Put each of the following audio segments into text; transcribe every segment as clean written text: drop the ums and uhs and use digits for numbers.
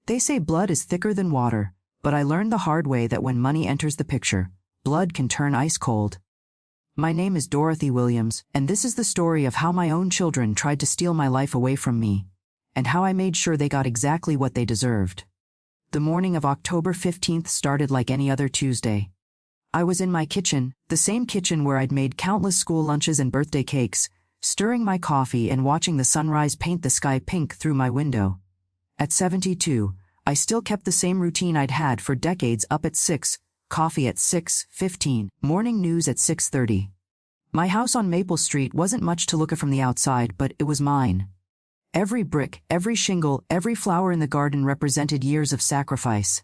They say blood is thicker than water, but I learned the hard way that when money enters the picture, blood can turn ice cold. My name is Dorothy Williams, and this is the story of how my own children tried to steal my life away from me, and how I made sure they got exactly what they deserved. The morning of October 15th started like any other Tuesday. I was in my kitchen, the same kitchen where I'd made countless school lunches and birthday cakes, stirring my coffee and watching the sunrise paint the sky pink through my window. At 72, I still kept the same routine I'd had for decades: up at 6, coffee at 6:15, morning news at 6:30. My house on Maple Street wasn't much to look at from the outside, but it was mine. Every brick, every shingle, every flower in the garden represented years of sacrifice.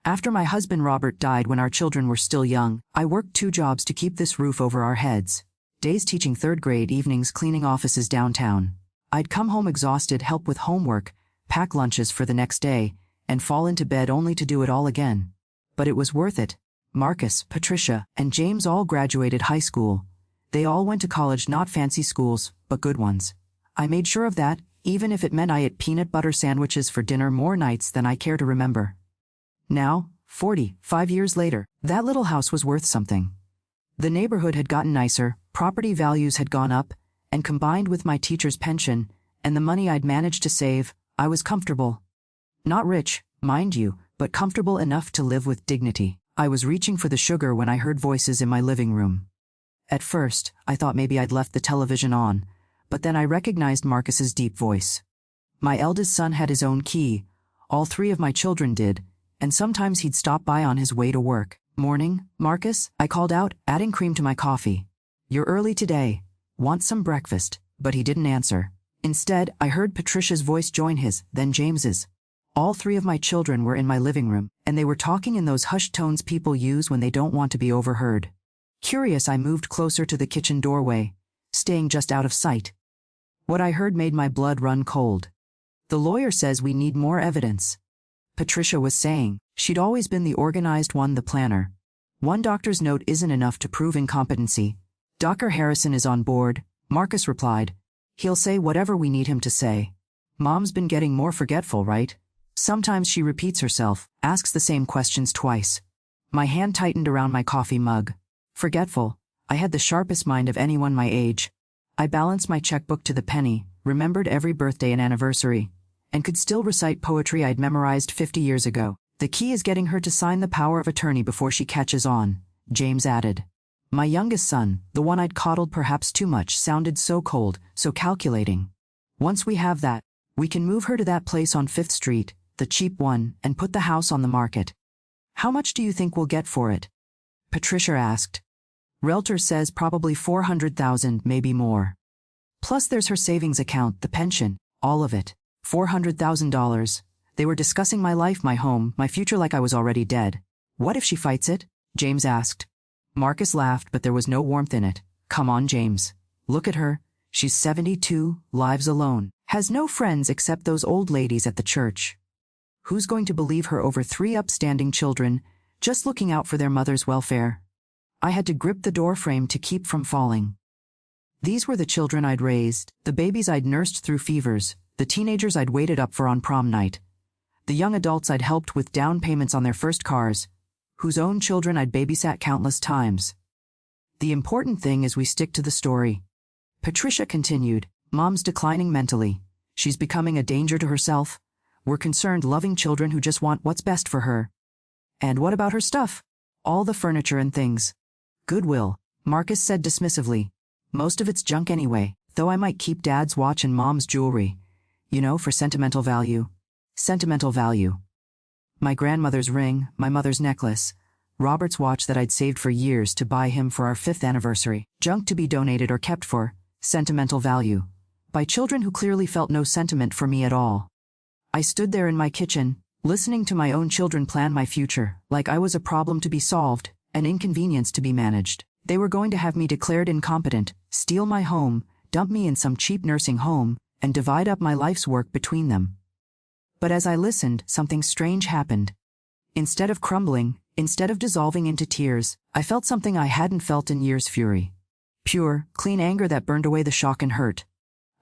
After my husband Robert died when our children were still young, I worked 2 jobs to keep this roof over our heads. Days teaching 3rd grade, evenings cleaning offices downtown. I'd come home exhausted, help with homework, pack lunches for the next day, and fall into bed only to do it all again. But it was worth it. Marcus, Patricia, and James all graduated high school. They all went to college, not fancy schools, but good ones. I made sure of that, even if it meant I ate peanut butter sandwiches for dinner more nights than I care to remember. Now, 45 years later, that little house was worth something. The neighborhood had gotten nicer, property values had gone up, and combined with my teacher's pension and the money I'd managed to save, I was comfortable. Not rich, mind you, but comfortable enough to live with dignity. I was reaching for the sugar when I heard voices in my living room. At first, I thought maybe I'd left the television on, but then I recognized Marcus's deep voice. My eldest son had his own key, all 3 of my children did, and sometimes he'd stop by on his way to work. "Morning, Marcus," I called out, adding cream to my coffee. "You're early today. Want some breakfast?" But he didn't answer. Instead, I heard Patricia's voice join his, then James's. All 3 of my children were in my living room, and they were talking in those hushed tones people use when they don't want to be overheard. Curious, I moved closer to the kitchen doorway, staying just out of sight. What I heard made my blood run cold. "The lawyer says we need more evidence," Patricia was saying. She'd always been the organized one, the planner. "One doctor's note isn't enough to prove incompetency." "Dr. Harrison is on board," Marcus replied. "He'll say whatever we need him to say." "Mom's been getting more forgetful, right?" Sometimes she repeats herself, asks the same questions twice. My hand tightened around my coffee mug. Forgetful. I had the sharpest mind of anyone my age. I balanced my checkbook to the penny, remembered every birthday and anniversary, and could still recite poetry I'd memorized 50 years ago. "The key is getting her to sign the power of attorney before she catches on," James added. My youngest son, the one I'd coddled perhaps too much, sounded so cold, so calculating. "Once we have that, we can move her to that place on 5th Street, the cheap one, and put the house on the market." "How much do you think we'll get for it?" Patricia asked. "Realtor says probably 400,000, maybe more. Plus there's her savings account, the pension, all of it. $400,000. They were discussing my life, my home, my future like I was already dead. "What if she fights it?" James asked. Marcus laughed, but there was no warmth in it. "Come on, James. Look at her. She's 72, lives alone, has no friends except those old ladies at the church. Who's going to believe her over 3 upstanding children, just looking out for their mother's welfare?" I had to grip the doorframe to keep from falling. These were the children I'd raised, the babies I'd nursed through fevers, the teenagers I'd waited up for on prom night, the young adults I'd helped with down payments on their first cars, whose own children I'd babysat countless times. "The important thing is we stick to the story," Patricia continued. "Mom's declining mentally. She's becoming a danger to herself. We're concerned, loving children who just want what's best for her." "And what about her stuff?" "All the furniture and things." "Goodwill," Marcus said dismissively. "Most of it's junk anyway, though I might keep Dad's watch and Mom's jewelry. You know, for sentimental value." Sentimental value. My grandmother's ring, my mother's necklace, Robert's watch that I'd saved for years to buy him for our 5th anniversary. Junk to be donated or kept for sentimental value by children who clearly felt no sentiment for me at all. I stood there in my kitchen, listening to my own children plan my future, like I was a problem to be solved, an inconvenience to be managed. They were going to have me declared incompetent, steal my home, dump me in some cheap nursing home, and divide up my life's work between them. But as I listened, something strange happened. Instead of crumbling, instead of dissolving into tears, I felt something I hadn't felt in years: fury. Pure, clean anger that burned away the shock and hurt.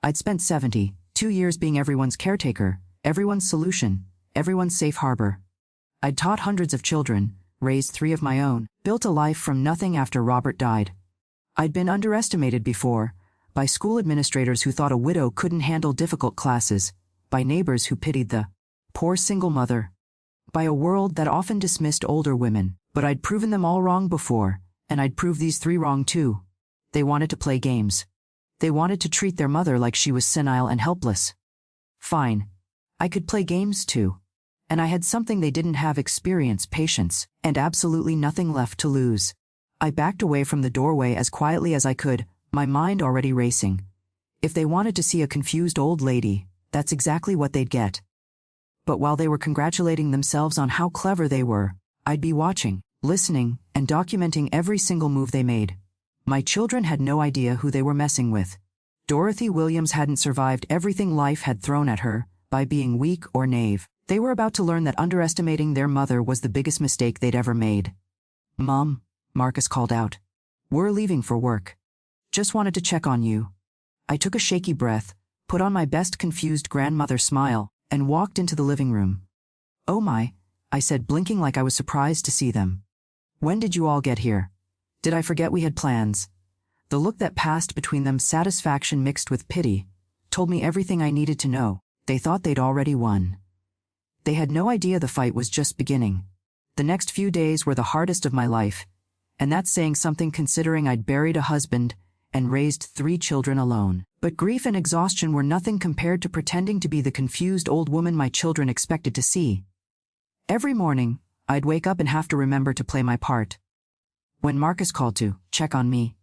I'd spent 72 years being everyone's caretaker, everyone's solution, everyone's safe harbor. I'd taught hundreds of children, raised 3 of my own, built a life from nothing after Robert died. I'd been underestimated before, by school administrators who thought a widow couldn't handle difficult classes, by neighbors who pitied the poor single mother, by a world that often dismissed older women. But I'd proven them all wrong before, and I'd prove these 3 wrong too. They wanted to play games. They wanted to treat their mother like she was senile and helpless. Fine. I could play games too. And I had something they didn't have: experience, patience, and absolutely nothing left to lose. I backed away from the doorway as quietly as I could, my mind already racing. If they wanted to see a confused old lady, that's exactly what they'd get. But while they were congratulating themselves on how clever they were, I'd be watching, listening, and documenting every single move they made. My children had no idea who they were messing with. Dorothy Williams hadn't survived everything life had thrown at her by being weak or naive. They were about to learn that underestimating their mother was the biggest mistake they'd ever made. "Mom," Marcus called out. "We're leaving for work. Just wanted to check on you." I took a shaky breath, put on my best confused grandmother smile, and walked into the living room. "Oh my," I said, blinking like I was surprised to see them. "When did you all get here? Did I forget we had plans?" The look that passed between them, satisfaction mixed with pity, told me everything I needed to know. They thought they'd already won. They had no idea the fight was just beginning. The next few days were the hardest of my life, and that's saying something considering I'd buried a husband and raised 3 children alone. But grief and exhaustion were nothing compared to pretending to be the confused old woman my children expected to see. Every morning, I'd wake up and have to remember to play my part. When Marcus called to check on me,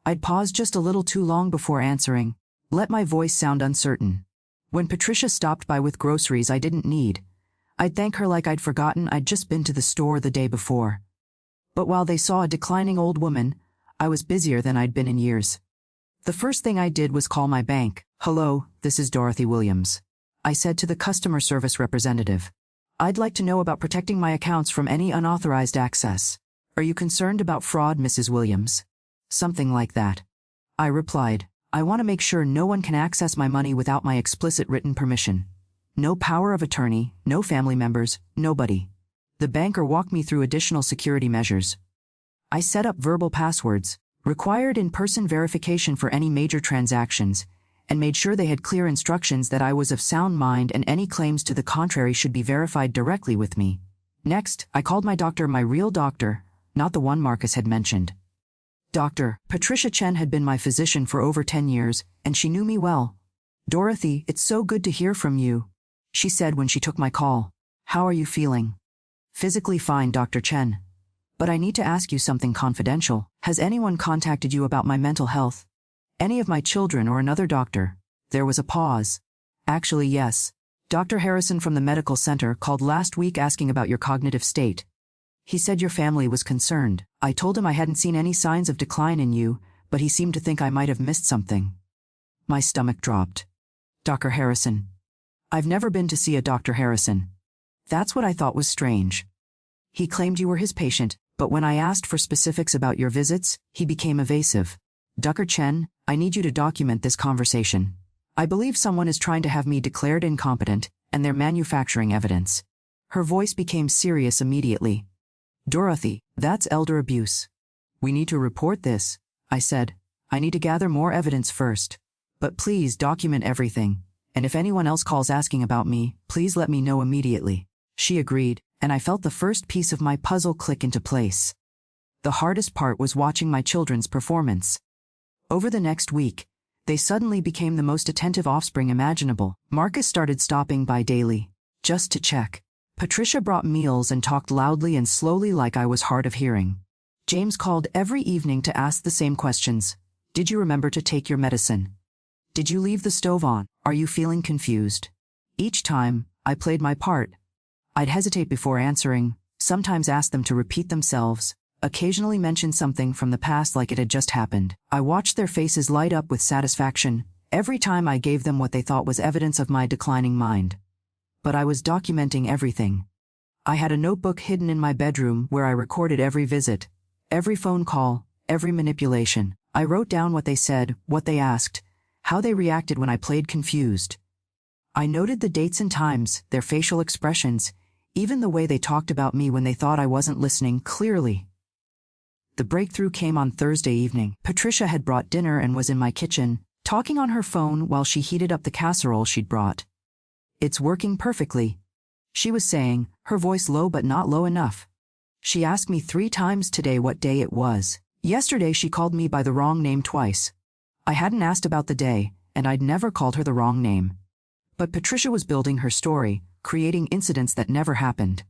I'd pause just a little too long before answering, let my voice sound uncertain. When Patricia stopped by with groceries I didn't need, I'd thank her like I'd forgotten I'd just been to the store the day before. But while they saw a declining old woman, I was busier than I'd been in years. The first thing I did was call my bank. "Hello, this is Dorothy Williams," I said to the customer service representative. "I'd like to know about protecting my accounts from any unauthorized access. Are you concerned about fraud, Mrs. Williams?" Something like that. I replied, "I want to make sure no one can access my money without my explicit written permission. No power of attorney, no family members, nobody." The banker walked me through additional security measures. I set up verbal passwords, required in-person verification for any major transactions, and made sure they had clear instructions that I was of sound mind and any claims to the contrary should be verified directly with me. Next, I called my doctor, my real doctor, not the one Marcus had mentioned. Dr. Patricia Chen had been my physician for over 10 years, and she knew me well. "Dorothy, it's so good to hear from you," she said when she took my call. "How are you feeling?" "Physically fine, Dr. Chen. But I need to ask you something confidential. Has anyone contacted you about my mental health? Any of my children or another doctor?" There was a pause. "Actually, yes. Dr. Harrison from the medical center called last week asking about your cognitive state. He said your family was concerned. I told him I hadn't seen any signs of decline in you, but he seemed to think I might have missed something." My stomach dropped. "Dr. Harrison. I've never been to see a Dr. Harrison." That's what I thought was strange. He claimed you were his patient, but when I asked for specifics about your visits, he became evasive. "Dr. Chen, I need you to document this conversation. I believe someone is trying to have me declared incompetent, and they're manufacturing evidence." Her voice became serious immediately. "Dorothy, that's elder abuse. We need to report this," I said. "I need to gather more evidence first. But please document everything, and if anyone else calls asking about me, please let me know immediately." She agreed, and I felt the first piece of my puzzle click into place. The hardest part was watching my children's performance. Over the next week, they suddenly became the most attentive offspring imaginable. Marcus started stopping by daily, just to check. Patricia brought meals and talked loudly and slowly like I was hard of hearing. James called every evening to ask the same questions. "Did you remember to take your medicine? Did you leave the stove on? Are you feeling confused?" Each time, I played my part. I'd hesitate before answering, sometimes ask them to repeat themselves, occasionally mention something from the past like it had just happened. I watched their faces light up with satisfaction every time I gave them what they thought was evidence of my declining mind. But I was documenting everything. I had a notebook hidden in my bedroom where I recorded every visit, every phone call, every manipulation. I wrote down what they said, what they asked, how they reacted when I played confused. I noted the dates and times, their facial expressions, even the way they talked about me when they thought I wasn't listening clearly. The breakthrough came on Thursday evening. Patricia had brought dinner and was in my kitchen, talking on her phone while she heated up the casserole she'd brought. "It's working perfectly," she was saying, her voice low but not low enough. She asked me 3 times today what day it was. Yesterday she called me by the wrong name twice. I hadn't asked about the day, and I'd never called her the wrong name. But Patricia was building her story, creating incidents that never happened.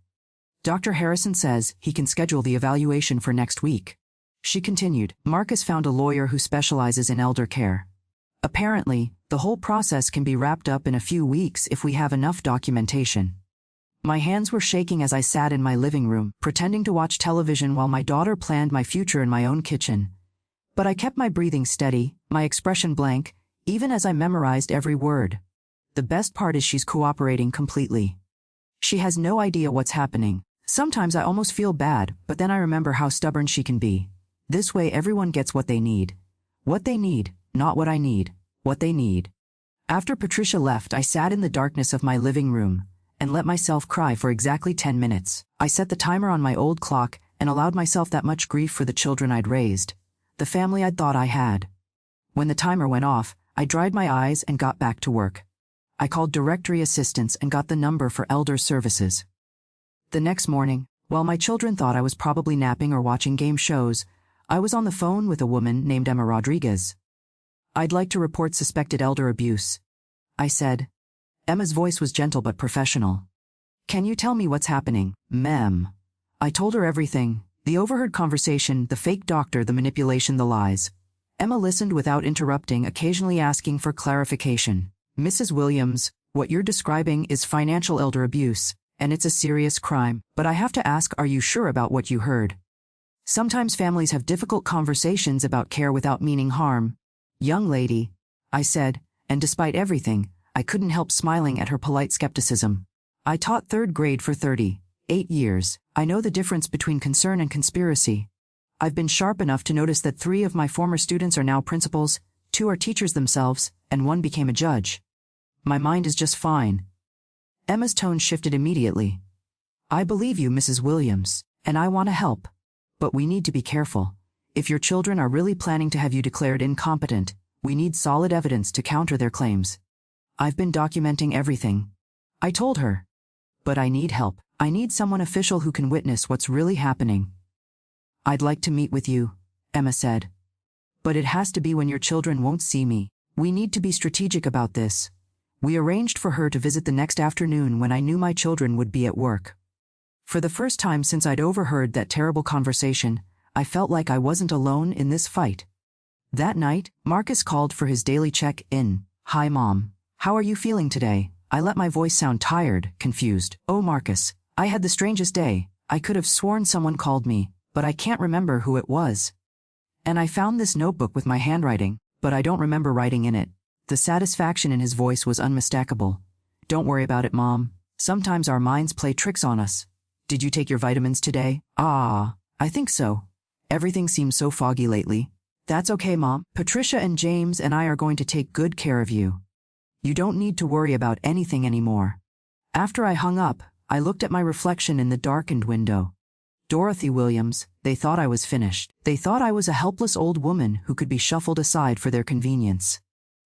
"Dr. Harrison says he can schedule the evaluation for next week," she continued. "Marcus found a lawyer who specializes in elder care. Apparently, the whole process can be wrapped up in a few weeks if we have enough documentation." My hands were shaking as I sat in my living room, pretending to watch television while my daughter planned my future in my own kitchen. But I kept my breathing steady, my expression blank, even as I memorized every word. The best part is she's cooperating completely. She has no idea what's happening. Sometimes I almost feel bad, but then I remember how stubborn she can be. This way everyone gets what they need. What they need, not what I need. What they need. After Patricia left, I sat in the darkness of my living room and let myself cry for exactly 10 minutes. I set the timer on my old clock and allowed myself that much grief for the children I'd raised, the family I'd thought I had. When the timer went off, I dried my eyes and got back to work. I called directory assistance and got the number for elder services. The next morning, while my children thought I was probably napping or watching game shows, I was on the phone with a woman named Emma Rodriguez. "I'd like to report suspected elder abuse," I said. Emma's voice was gentle but professional. "Can you tell me what's happening, ma'am?" I told her everything, the overheard conversation, the fake doctor, the manipulation, the lies. Emma listened without interrupting, occasionally asking for clarification. "Mrs. Williams, what you're describing is financial elder abuse, and it's a serious crime, but I have to ask, are you sure about what you heard? Sometimes families have difficult conversations about care without meaning harm." "Young lady," I said, and despite everything, I couldn't help smiling at her polite skepticism. "I taught 3rd grade for 38 years. I know the difference between concern and conspiracy. I've been sharp enough to notice that 3 of my former students are now principals, 2 are teachers themselves, and 1 became a judge. My mind is just fine." Emma's tone shifted immediately. "I believe you, Mrs. Williams, and I want to help. But we need to be careful. If your children are really planning to have you declared incompetent, we need solid evidence to counter their claims. I've been documenting everything," I told her. "But I need help. I need someone official who can witness what's really happening." "I'd like to meet with you," Emma said. "But it has to be when your children won't see me. We need to be strategic about this." We arranged for her to visit the next afternoon when I knew my children would be at work. For the first time since I'd overheard that terrible conversation, I felt like I wasn't alone in this fight. That night, Marcus called for his daily check-in. "Hi, Mom. How are you feeling today?" I let my voice sound tired, confused. "Oh, Marcus, I had the strangest day. I could have sworn someone called me, but I can't remember who it was. And I found this notebook with my handwriting, but I don't remember writing in it." The satisfaction in his voice was unmistakable. "Don't worry about it, Mom. Sometimes our minds play tricks on us. Did you take your vitamins today?" "Ah, I think so. Everything seems so foggy lately." "That's okay, Mom. Patricia and James and I are going to take good care of you. You don't need to worry about anything anymore." After I hung up, I looked at my reflection in the darkened window. Dorothy Williams, they thought I was finished. They thought I was a helpless old woman who could be shuffled aside for their convenience.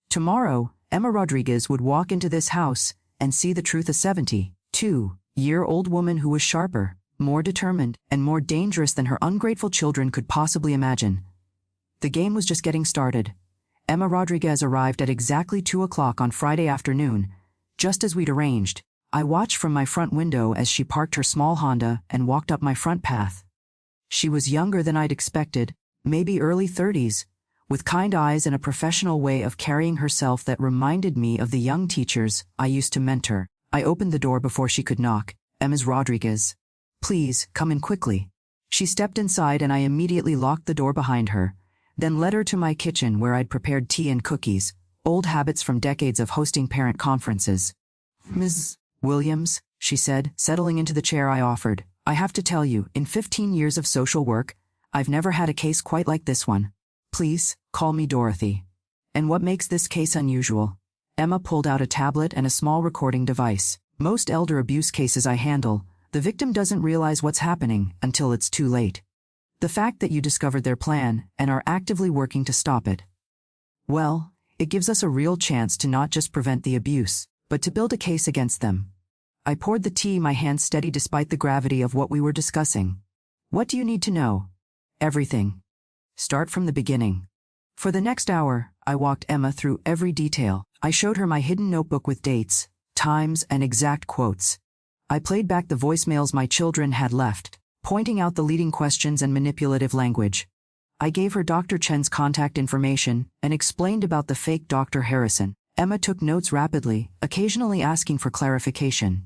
Tomorrow, Emma Rodriguez would walk into this house and see the truth: a 72-year-old woman who was sharper, more determined, and more dangerous than her ungrateful children could possibly imagine. The game was just getting started. Emma Rodriguez arrived at exactly 2 o'clock on Friday afternoon, just as we'd arranged. I watched from my front window as she parked her small Honda and walked up my front path. She was younger than I'd expected, maybe early 30s, with kind eyes and a professional way of carrying herself that reminded me of the young teachers I used to mentor. I opened the door before she could knock. "Ms. Rodriguez, please, come in quickly." She stepped inside and I immediately locked the door behind her, then led her to my kitchen where I'd prepared tea and cookies, old habits from decades of hosting parent conferences. "Ms. Williams," she said, settling into the chair I offered, "I have to tell you, in 15 years of social work, I've never had a case quite like this one. Please, call me Dorothy. And what makes this case unusual? Emma pulled out a tablet and a small recording device. Most elder abuse cases I handle, the victim doesn't realize what's happening until it's too late. The fact that you discovered their plan and are actively working to stop it, well, it gives us a real chance to not just prevent the abuse, but to build a case against them. I poured the tea, my hand steady despite the gravity of what we were discussing. What do you need to know? Everything. Start from the beginning. For the next hour, I walked Emma through every detail. I showed her my hidden notebook with dates, times, and exact quotes. I played back the voicemails my children had left, pointing out the leading questions and manipulative language. I gave her Dr. Chen's contact information and explained about the fake Dr. Harrison. Emma took notes rapidly, occasionally asking for clarification.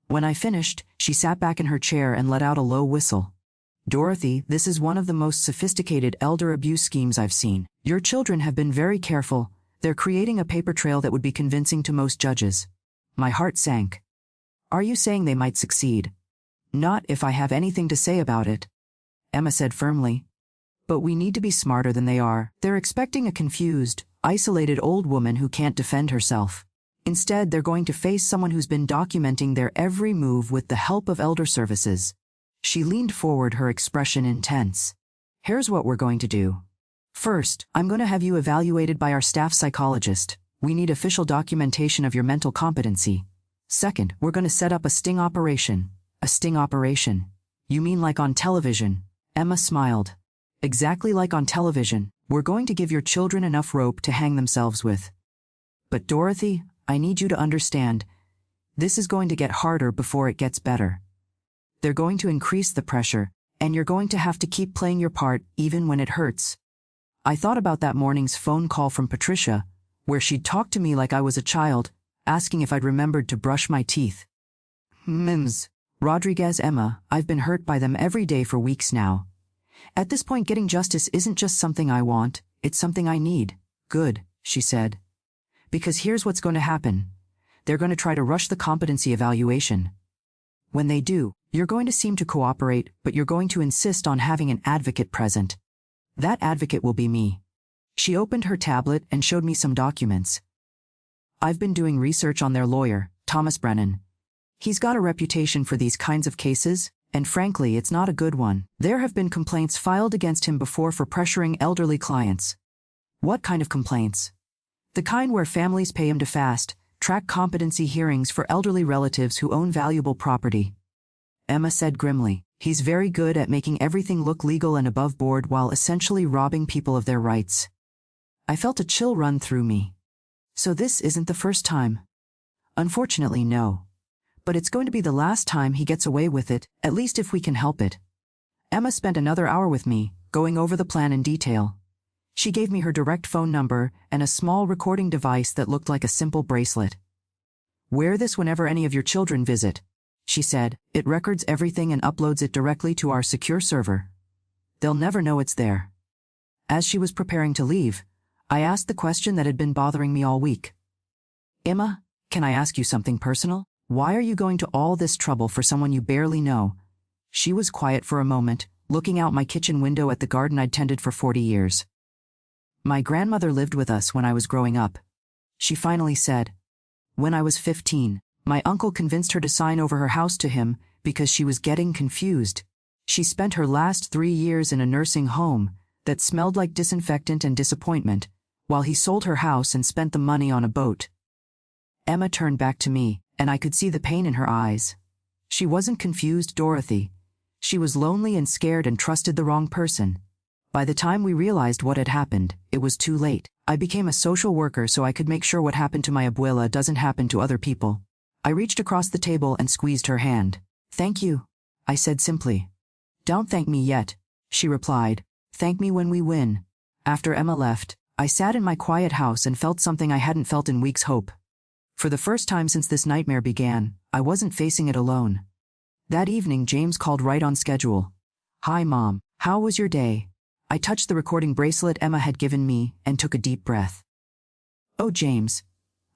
When I finished, she sat back in her chair and let out a low whistle. Dorothy, this is one of the most sophisticated elder abuse schemes I've seen. Your children have been very careful. They're creating a paper trail that would be convincing to most judges. My heart sank. Are you saying they might succeed? Not if I have anything to say about it, Emma said firmly. But we need to be smarter than they are. They're expecting a confused, isolated old woman who can't defend herself. Instead, they're going to face someone who's been documenting their every move with the help of elder services. She leaned forward, her expression intense. Here's what we're going to do. First, I'm going to have you evaluated by our staff psychologist. We need official documentation of your mental competency. Second, we're going to set up a sting operation. A sting operation? You mean like on television? Emma smiled. Exactly like on television. We're going to give your children enough rope to hang themselves with. But Dorothy, I need you to understand. This is going to get harder before it gets better. They're going to increase the pressure, and you're going to have to keep playing your part even when it hurts. I thought about that morning's phone call from Patricia, where she'd talked to me like I was a child, asking if I'd remembered to brush my teeth. Ms. Rodriguez, Emma, I've been hurt by them every day for weeks now. At this point, getting justice isn't just something I want, it's something I need. Good, she said. Because here's what's going to happen. They're going to try to rush the competency evaluation. When they do, you're going to seem to cooperate, but you're going to insist on having an advocate present. That advocate will be me. She opened her tablet and showed me some documents. I've been doing research on their lawyer, Thomas Brennan. He's got a reputation for these kinds of cases, and frankly, it's not a good one. There have been complaints filed against him before for pressuring elderly clients. What kind of complaints? The kind where families pay him to fast, track competency hearings for elderly relatives who own valuable property. Emma said grimly, he's very good at making everything look legal and above board while essentially robbing people of their rights. I felt a chill run through me. So this isn't the first time. Unfortunately, no. But it's going to be the last time he gets away with it, at least if we can help it. Emma spent another hour with me, going over the plan in detail. She gave me her direct phone number and a small recording device that looked like a simple bracelet. Wear this whenever any of your children visit, she said. It records everything and uploads it directly to our secure server. They'll never know it's there. As she was preparing to leave, I asked the question that had been bothering me all week. Emma, can I ask you something personal? Why are you going to all this trouble for someone you barely know? She was quiet for a moment, looking out my kitchen window at the garden I'd tended for 40 years. My grandmother lived with us when I was growing up. She finally said. When I was 15, my uncle convinced her to sign over her house to him because she was getting confused. She spent her last 3 years in a nursing home that smelled like disinfectant and disappointment, while he sold her house and spent the money on a boat. Emma turned back to me, and I could see the pain in her eyes. She wasn't confused, Dorothy. She was lonely and scared and trusted the wrong person. By the time we realized what had happened, it was too late. I became a social worker so I could make sure what happened to my abuela doesn't happen to other people. I reached across the table and squeezed her hand. Thank you, I said simply. Don't thank me yet, she replied. Thank me when we win. After Emma left, I sat in my quiet house and felt something I hadn't felt in weeks: hope. For the first time since this nightmare began, I wasn't facing it alone. That evening, James called right on schedule. Hi, Mom. How was your day? I touched the recording bracelet Emma had given me and took a deep breath. Oh, James.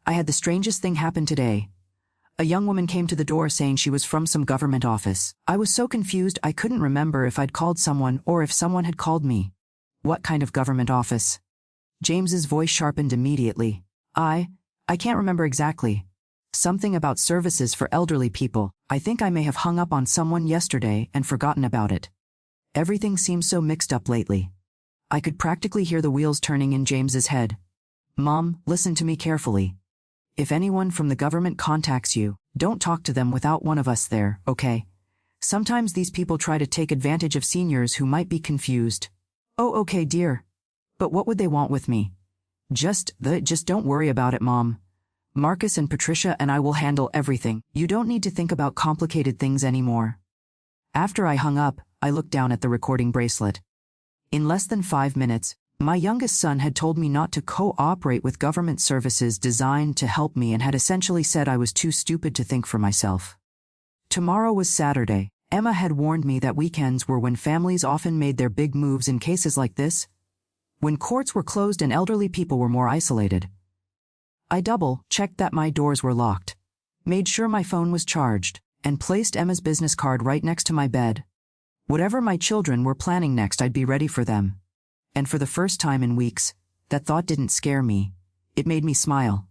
I had the strangest thing happen today. A young woman came to the door saying she was from some government office. I was so confused I couldn't remember if I'd called someone or if someone had called me. What kind of government office? James's voice sharpened immediately. I I can't remember exactly. Something about services for elderly people. I think I may have hung up on someone yesterday and forgotten about it. Everything seems so mixed up lately. I could practically hear the wheels turning in James's head. Mom, listen to me carefully. If anyone from the government contacts you, don't talk to them without one of us there, okay? Sometimes these people try to take advantage of seniors who might be confused. Oh, okay, dear. But what would they want with me? Just don't worry about it, Mom. Marcus and Patricia and I will handle everything. You don't need to think about complicated things anymore. After I hung up, I looked down at the recording bracelet. In less than 5 minutes, my youngest son had told me not to cooperate with government services designed to help me and had essentially said I was too stupid to think for myself. Tomorrow was Saturday. Emma had warned me that weekends were when families often made their big moves in cases like this, when courts were closed and elderly people were more isolated. I double-checked that my doors were locked, made sure my phone was charged, and placed Emma's business card right next to my bed. Whatever my children were planning next, I'd be ready for them. And for the first time in weeks, that thought didn't scare me. It made me smile.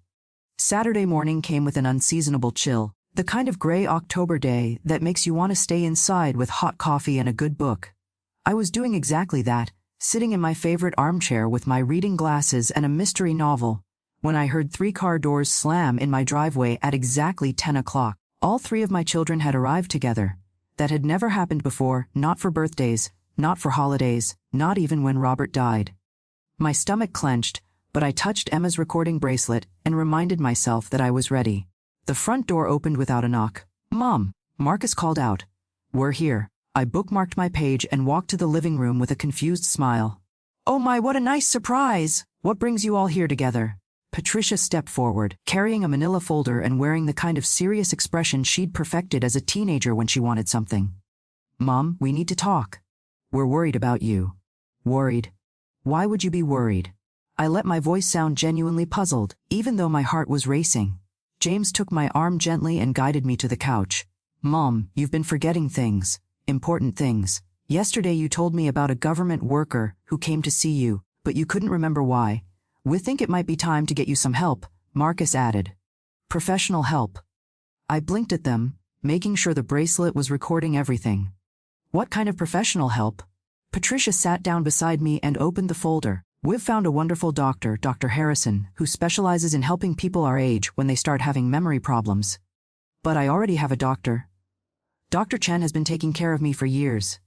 Saturday morning came with an unseasonable chill, the kind of gray October day that makes you want to stay inside with hot coffee and a good book. I was doing exactly that, sitting in my favorite armchair with my reading glasses and a mystery novel, when I heard 3 car doors slam in my driveway at exactly 10 o'clock. All 3 of my children had arrived together. That had never happened before, not for birthdays, not for holidays, not even when Robert died. My stomach clenched, but I touched Emma's recording bracelet and reminded myself that I was ready. The front door opened without a knock. Mom, Marcus called out. We're here. I bookmarked my page and walked to the living room with a confused smile. Oh my, what a nice surprise! What brings you all here together? Patricia stepped forward, carrying a manila folder and wearing the kind of serious expression she'd perfected as a teenager when she wanted something. Mom, we need to talk. We're worried about you. Worried? Why would you be worried? I let my voice sound genuinely puzzled, even though my heart was racing. James took my arm gently and guided me to the couch. Mom, you've been forgetting things. Important things. Yesterday you told me about a government worker who came to see you, but you couldn't remember why. We think it might be time to get you some help, Marcus added. Professional help. I blinked at them, making sure the bracelet was recording everything. What kind of professional help? Patricia sat down beside me and opened the folder. We've found a wonderful doctor, Dr. Harrison, who specializes in helping people our age when they start having memory problems. But I already have a doctor. Dr. Chen has been taking care of me for years.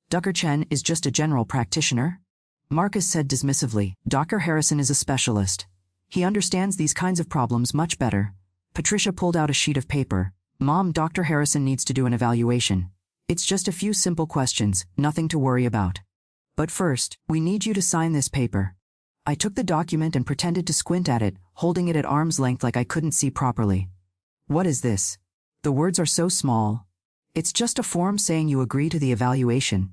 Dr. Chen is just a general practitioner? Marcus said dismissively. Dr. Harrison is a specialist. He understands these kinds of problems much better. Patricia pulled out a sheet of paper. Mom, Dr. Harrison needs to do an evaluation. It's just a few simple questions, nothing to worry about. But first, we need you to sign this paper. I took the document and pretended to squint at it, holding it at arm's length like I couldn't see properly. What is this? The words are so small. It's just a form saying you agree to the evaluation,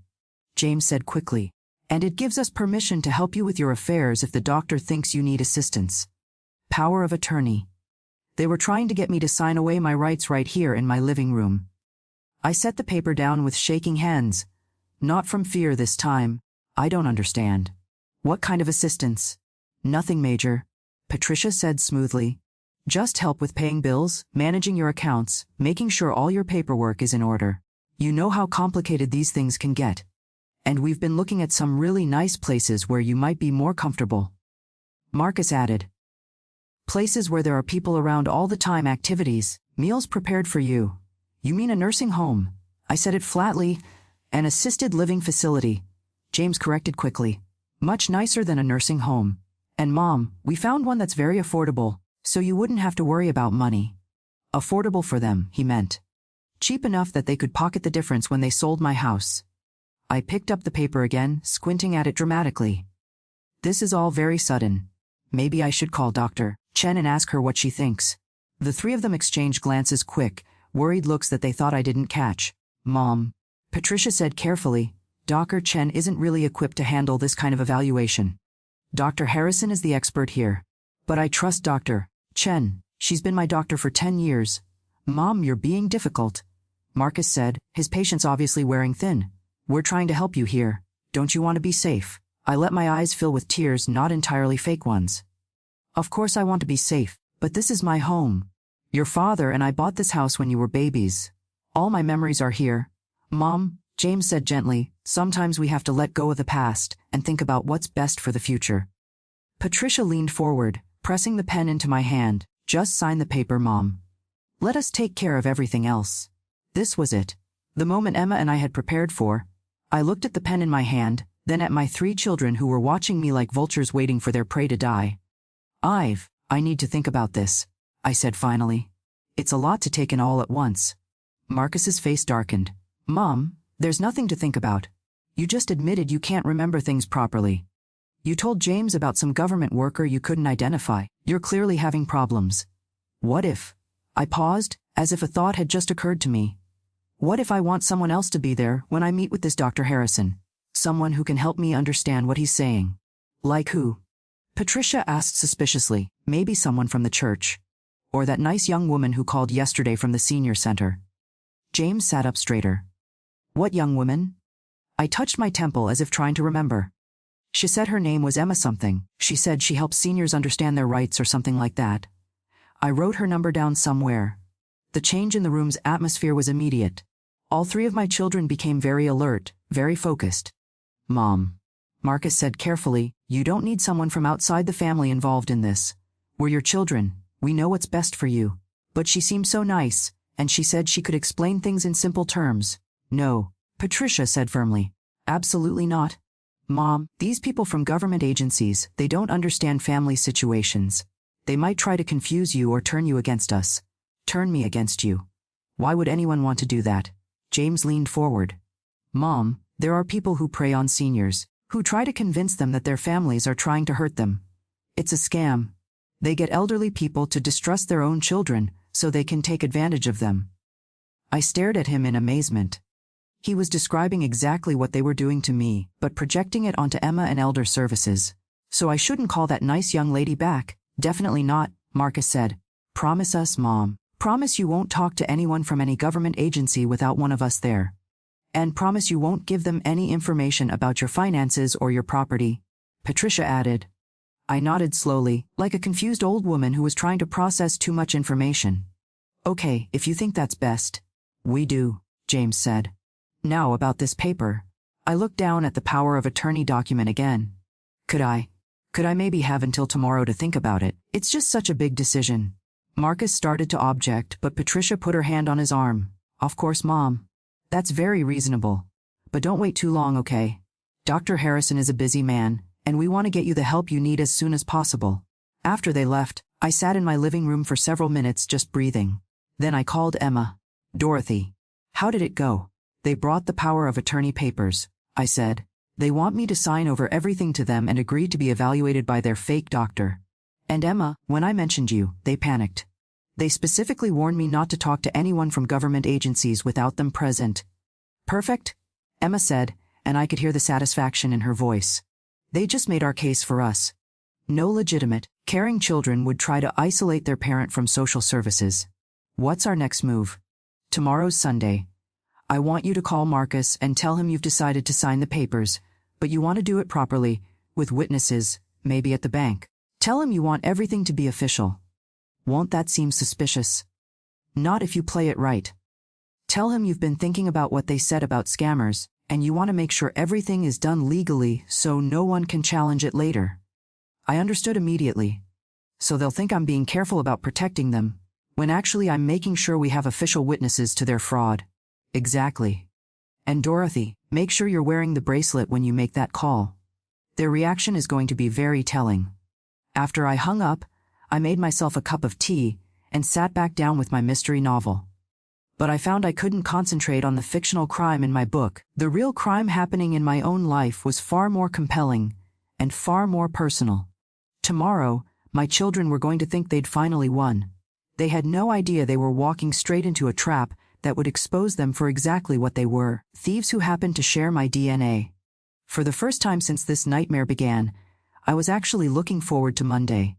James said quickly. And it gives us permission to help you with your affairs if the doctor thinks you need assistance. Power of attorney. They were trying to get me to sign away my rights right here in my living room. I set the paper down with shaking hands. Not from fear this time. I don't understand. What kind of assistance? Nothing major, Patricia said smoothly. Just help with paying bills, managing your accounts, making sure all your paperwork is in order. You know how complicated these things can get. And we've been looking at some really nice places where you might be more comfortable. Marcus added. Places where there are people around all the time, activities, meals prepared for you. You mean a nursing home? I said it flatly. An assisted living facility. James corrected quickly. Much nicer than a nursing home. And Mom, we found one that's very affordable, so you wouldn't have to worry about money. Affordable for them, he meant. Cheap enough that they could pocket the difference when they sold my house. I picked up the paper again, squinting at it dramatically. This is all very sudden. Maybe I should call Dr. Chen and ask her what she thinks. The 3 of them exchanged glances, quick, worried looks that they thought I didn't catch. Mom, Patricia said carefully, Dr. Chen isn't really equipped to handle this kind of evaluation. Dr. Harrison is the expert here. But I trust Dr. Chen. She's been my doctor for 10 years. Mom, you're being difficult, Marcus said, his patience obviously wearing thin. We're trying to help you here. Don't you want to be safe? I let my eyes fill with tears, not entirely fake ones. Of course I want to be safe, But this is my home. Your father and I bought this house when you were babies. All my memories are here. Mom, James said gently, sometimes we have to let go of the past and think about what's best for the future. Patricia leaned forward, pressing the pen into my hand. Just sign the paper, Mom. Let us take care of everything else. This was it. The moment Emma and I had prepared for. I looked at the pen in my hand, then at my 3 children who were watching me like vultures waiting for their prey to die. I need to think about this, I said finally. It's a lot to take in all at once. Marcus's face darkened. Mom, there's nothing to think about. You just admitted you can't remember things properly. You told James about some government worker you couldn't identify. You're clearly having problems. What if? I paused, as if a thought had just occurred to me. What if I want someone else to be there when I meet with this Dr. Harrison? Someone who can help me understand what he's saying. Like who? Patricia asked suspiciously. Maybe someone from the church. Or that nice young woman who called yesterday from the senior center. James sat up straighter. What young woman? I touched my temple as if trying to remember. She said her name was Emma something. She said she helps seniors understand their rights or something like that. I wrote her number down somewhere. The change in the room's atmosphere was immediate. All 3 of my children became very alert, very focused. Mom, Marcus said carefully, you don't need someone from outside the family involved in this. We're your children. We know what's best for you. But she seemed so nice, and she said she could explain things in simple terms. No, Patricia said firmly. Absolutely not. Mom, these people from government agencies, they don't understand family situations. They might try to confuse you or turn you against us. Turn me against you. Why would anyone want to do that? James leaned forward. Mom, there are people who prey on seniors, who try to convince them that their families are trying to hurt them. It's a scam. They get elderly people to distrust their own children, so they can take advantage of them. I stared at him in amazement. He was describing exactly what they were doing to me, but projecting it onto Emma and Elder Services. So I shouldn't call that nice young lady back. Definitely not, Marcus said. Promise us, Mom. Promise you won't talk to anyone from any government agency without one of us there. And promise you won't give them any information about your finances or your property, Patricia added. I nodded slowly, like a confused old woman who was trying to process too much information. Okay, if you think that's best. We do, James said. Now about this paper. I looked down at the power of attorney document again. Could I maybe have until tomorrow to think about it? It's just such a big decision. Marcus started to object, but Patricia put her hand on his arm. Of course, Mom. That's very reasonable. But don't wait too long, okay? Dr. Harrison is a busy man, and we want to get you the help you need as soon as possible. After they left, I sat in my living room for several minutes just breathing. Then I called Emma. Dorothy. How did it go? They brought the power of attorney papers, I said. They want me to sign over everything to them and agreed to be evaluated by their fake doctor. And Emma, when I mentioned you, they panicked. They specifically warned me not to talk to anyone from government agencies without them present. Perfect, Emma said, and I could hear the satisfaction in her voice. They just made our case for us. No legitimate, caring children would try to isolate their parent from social services. What's our next move? Tomorrow's Sunday. I want you to call Marcus and tell him you've decided to sign the papers, but you want to do it properly, with witnesses, maybe at the bank. Tell him you want everything to be official. Won't that seem suspicious? Not if you play it right. Tell him you've been thinking about what they said about scammers, and you want to make sure everything is done legally so no one can challenge it later. I understood immediately. So they'll think I'm being careful about protecting them, when actually I'm making sure we have official witnesses to their fraud. Exactly. And Dorothy, make sure you're wearing the bracelet when you make that call. Their reaction is going to be very telling. After I hung up, I made myself a cup of tea and sat back down with my mystery novel. But I found I couldn't concentrate on the fictional crime in my book. The real crime happening in my own life was far more compelling and far more personal. Tomorrow, my children were going to think they'd finally won. They had no idea they were walking straight into a trap that would expose them for exactly what they were, thieves who happened to share my DNA. For the first time since this nightmare began, I was actually looking forward to Monday.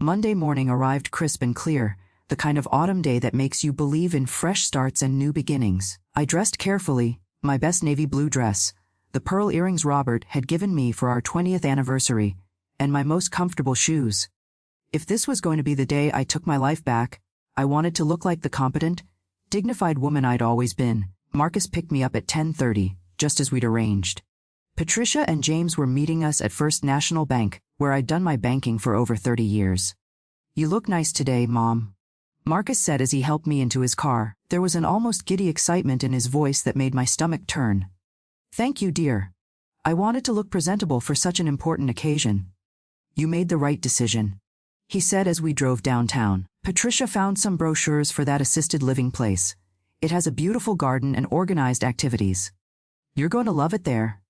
Monday morning arrived crisp and clear, the kind of autumn day that makes you believe in fresh starts and new beginnings. I dressed carefully, my best navy blue dress, the pearl earrings Robert had given me for our 20th anniversary, and my most comfortable shoes. If this was going to be the day I took my life back, I wanted to look like the competent, dignified woman I'd always been. Marcus picked me up at 10:30, just as we'd arranged. Patricia and James were meeting us at First National Bank, where I'd done my banking for over 30 years. "You look nice today, Mom," Marcus said as he helped me into his car. There was an almost giddy excitement in his voice that made my stomach turn. "Thank you, dear. I wanted to look presentable for such an important occasion." "You made the right decision," he said as we drove downtown. "Patricia found some brochures for that assisted living place. It has a beautiful garden and organized activities. You're going to love it there."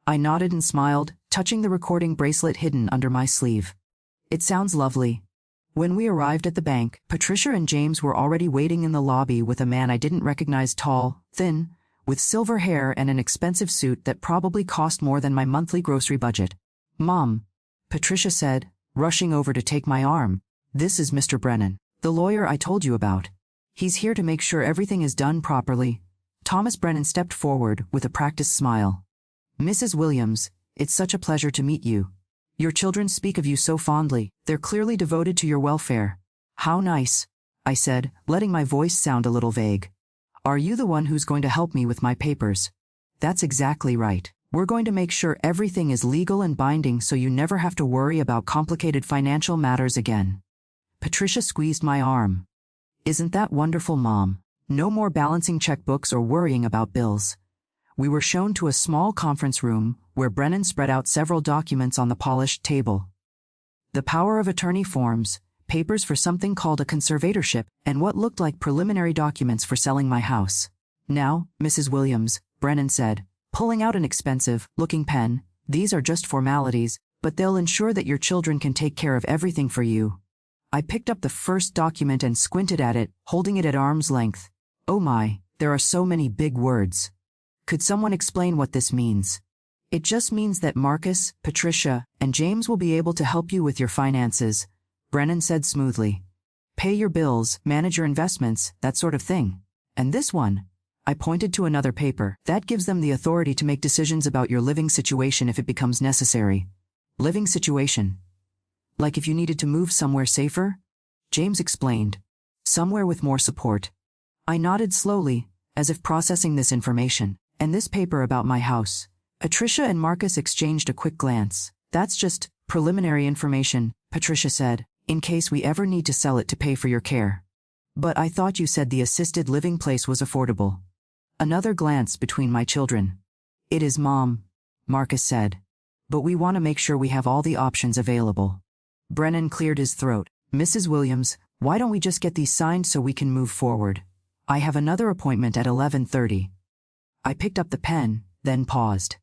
I nodded and smiled, touching the recording bracelet hidden under my sleeve. "It sounds lovely." When we arrived at the bank, Patricia and James were already waiting in the lobby with a man I didn't recognize, tall, thin, with silver hair and an expensive suit that probably cost more than my monthly grocery budget. "Mom," Patricia said, rushing over to take my arm, "this is Mr. Brennan, the lawyer I told you about. He's here to make sure everything is done properly." Thomas Brennan stepped forward with a practiced smile. "Mrs. Williams, it's such a pleasure to meet you. Your children speak of you so fondly. They're clearly devoted to your welfare." "How nice," I said, letting my voice sound a little vague. "Are you the one who's going to help me with my papers?" "That's exactly right. We're going to make sure everything is legal and binding so you never have to worry about complicated financial matters again." Patricia squeezed my arm. "Isn't that wonderful, Mom? No more balancing checkbooks or worrying about bills." We were shown to a small conference room where Brennan spread out several documents on the polished table. The power of attorney forms, papers for something called a conservatorship, and what looked like preliminary documents for selling my house. "Now, Mrs. Williams," Brennan said, pulling out an expensive-looking pen, "these are just formalities, but they'll ensure that your children can take care of everything for you." I picked up the first document and squinted at it, holding it at arm's length. Oh my, there are so many big words. Could someone explain what this means? "It just means that Marcus, Patricia, and James will be able to help you with your finances," Brennan said smoothly. "Pay your bills, manage your investments, that sort of thing. And this one," I pointed to another paper, "that gives them the authority to make decisions about your living situation if it becomes necessary." "Living situation? Like if you needed to move somewhere safer?" James explained. "Somewhere with more support." I nodded slowly, as if processing this information. "And this paper about my house?" Patricia and Marcus exchanged a quick glance. "That's just preliminary information," Patricia said, "in case we ever need to sell it to pay for your care." "But I thought you said the assisted living place was affordable." Another glance between my children. "It is, Mom," Marcus said. "But we want to make sure we have all the options available." Brennan cleared his throat. "Mrs. Williams, why don't we just get these signed so we can move forward? I have another appointment at 11:30. I picked up the pen, then paused.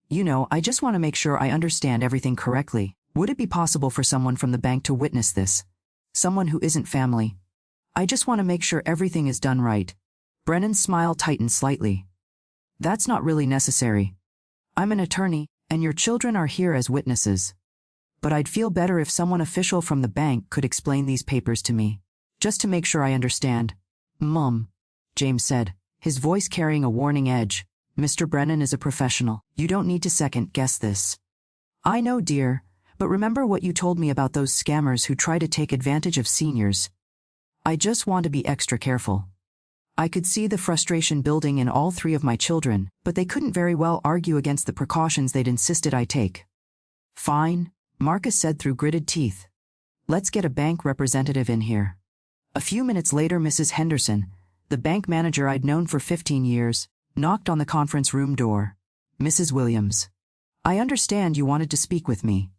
"You know, I just want to make sure I understand everything correctly. Would it be possible for someone from the bank to witness this? Someone who isn't family? I just want to make sure everything is done right." Brennan's smile tightened slightly. "That's not really necessary. I'm an attorney, and your children are here as witnesses. But I'd feel better if someone official from the bank could explain these papers to me, just to make sure I understand." "Mom," James said, his voice carrying a warning edge, "Mr. Brennan is a professional. You don't need to second-guess this." "I know, dear, but remember what you told me about those scammers who try to take advantage of seniors. I just want to be extra careful." I could see the frustration building in all three of my children, but they couldn't very well argue against the precautions they'd insisted I take. "Fine," Marcus said through gritted teeth. "Let's get a bank representative in here." A few minutes later, Mrs. Henderson, the bank manager I'd known for 15 years, knocked on the conference room door. "Mrs. Williams, I understand you wanted to speak with me."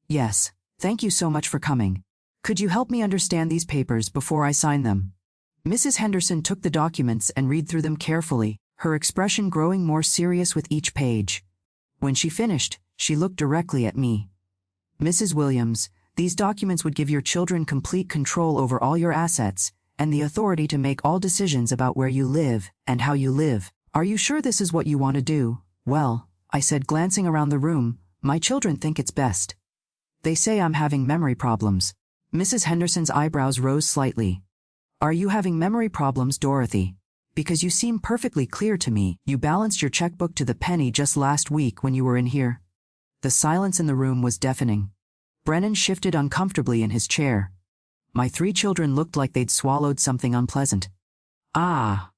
"Yes, thank you so much for coming. Could you help me understand these papers before I sign them?" Mrs. Henderson took the documents and read through them carefully, her expression growing more serious with each page. When she finished, she looked directly at me. "Mrs. Williams, these documents would give your children complete control over all your assets, and the authority to make all decisions about where you live and how you live. Are you sure this is what you want to do?" "Well," I said, glancing around the room, "my children think it's best. They say I'm having memory problems." Mrs. Henderson's eyebrows rose slightly. "Are you having memory problems, Dorothy? Because you seem perfectly clear to me. You balanced your checkbook to the penny just last week when you were in here." The silence in the room was deafening. Brennan shifted uncomfortably in his chair. My 3 children looked like they'd swallowed something unpleasant. Ah.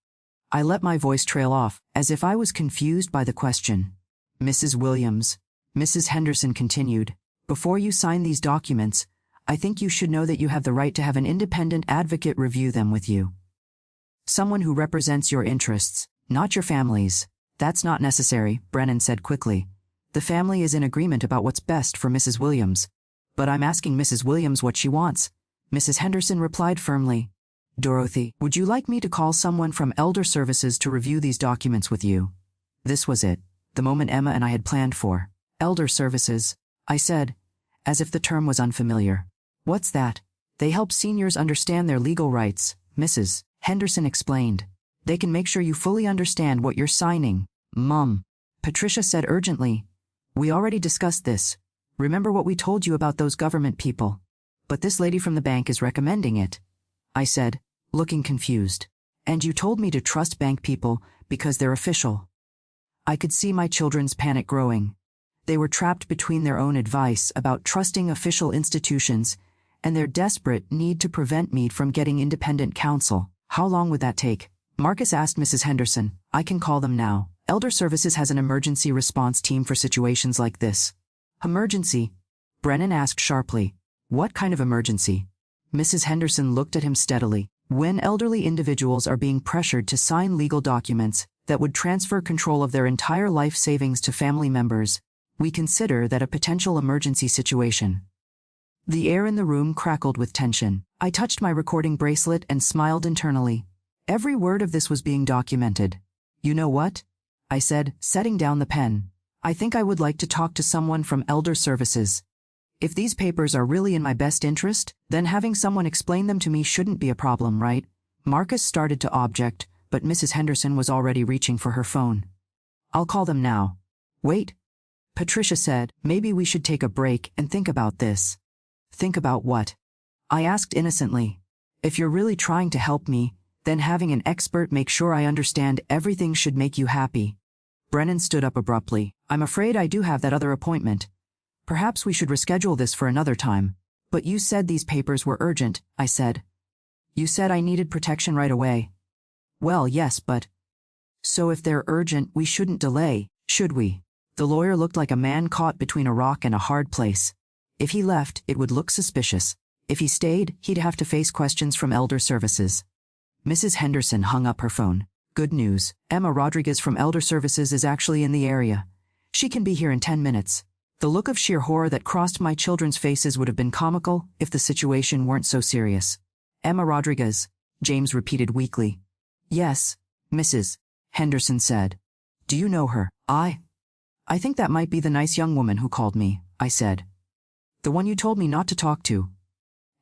I let my voice trail off, as if I was confused by the question. Mrs. Williams, Mrs. Henderson continued, before you sign these documents, I think you should know that you have the right to have an independent advocate review them with you. Someone who represents your interests, not your family's. That's not necessary, Brennan said quickly. The family is in agreement about what's best for Mrs. Williams. But I'm asking Mrs. Williams what she wants. Mrs. Henderson replied firmly. Dorothy, would you like me to call someone from Elder Services to review these documents with you? This was it, the moment Emma and I had planned for. Elder Services, I said, as if the term was unfamiliar. What's that? They help seniors understand their legal rights, Mrs. Henderson explained. They can make sure you fully understand what you're signing. Mum, Patricia said urgently. We already discussed this. Remember what we told you about those government people? But this lady from the bank is recommending it. I said, looking confused. And you told me to trust bank people because they're official. I could see my children's panic growing. They were trapped between their own advice about trusting official institutions and their desperate need to prevent me from getting independent counsel. How long would that take? Marcus asked Mrs. Henderson. I can call them now. Elder Services has an emergency response team for situations like this. Emergency? Brennan asked sharply. What kind of emergency? Mrs. Henderson looked at him steadily. When elderly individuals are being pressured to sign legal documents that would transfer control of their entire life savings to family members, we consider that a potential emergency situation. The air in the room crackled with tension. I touched my recording bracelet and smiled internally. Every word of this was being documented. You know what? I said, setting down the pen. I think I would like to talk to someone from Elder Services. If these papers are really in my best interest, then having someone explain them to me shouldn't be a problem, right? Marcus started to object, but Mrs. Henderson was already reaching for her phone. I'll call them now. Wait. Patricia said, maybe we should take a break and think about this. Think about what? I asked innocently. If you're really trying to help me, then having an expert make sure I understand everything should make you happy. Brennan stood up abruptly. I'm afraid I do have that other appointment. Perhaps we should reschedule this for another time. But you said these papers were urgent, I said. You said I needed protection right away. Well, yes, but... So if they're urgent, we shouldn't delay, should we? The lawyer looked like a man caught between a rock and a hard place. If he left, it would look suspicious. If he stayed, he'd have to face questions from Elder Services. Mrs. Henderson hung up her phone. Good news. Emma Rodriguez from Elder Services is actually in the area. She can be here in 10 minutes. The look of sheer horror that crossed my children's faces would have been comical if the situation weren't so serious. Emma Rodriguez, James repeated weakly. Yes, Mrs. Henderson said. Do you know her? I think that might be the nice young woman who called me, I said. The one you told me not to talk to.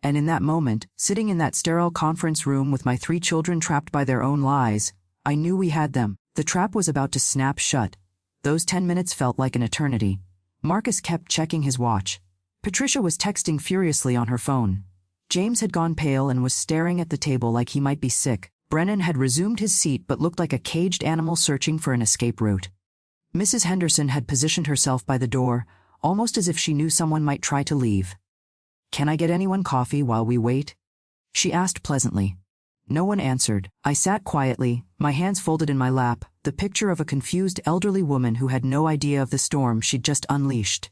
And in that moment, sitting in that sterile conference room with my 3 children trapped by their own lies, I knew we had them. The trap was about to snap shut. Those 10 minutes felt like an eternity. Marcus kept checking his watch. Patricia was texting furiously on her phone. James had gone pale and was staring at the table like he might be sick. Brennan had resumed his seat but looked like a caged animal searching for an escape route. Mrs. Henderson had positioned herself by the door, almost as if she knew someone might try to leave. Can I get anyone coffee while we wait? She asked pleasantly. No one answered. I sat quietly, my hands folded in my lap, the picture of a confused elderly woman who had no idea of the storm she'd just unleashed.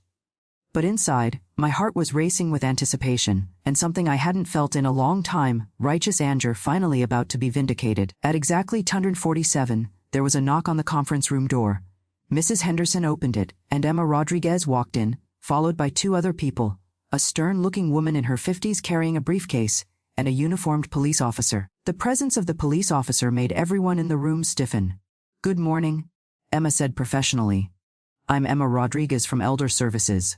But inside, my heart was racing with anticipation, and something I hadn't felt in a long time, righteous anger finally about to be vindicated. At exactly 10:47, there was a knock on the conference room door. Mrs. Henderson opened it, and Emma Rodriguez walked in, followed by 2 other people, a stern-looking woman in her 50s carrying a briefcase, and a uniformed police officer. The presence of the police officer made everyone in the room stiffen. Good morning, Emma said professionally. I'm Emma Rodriguez from Elder Services.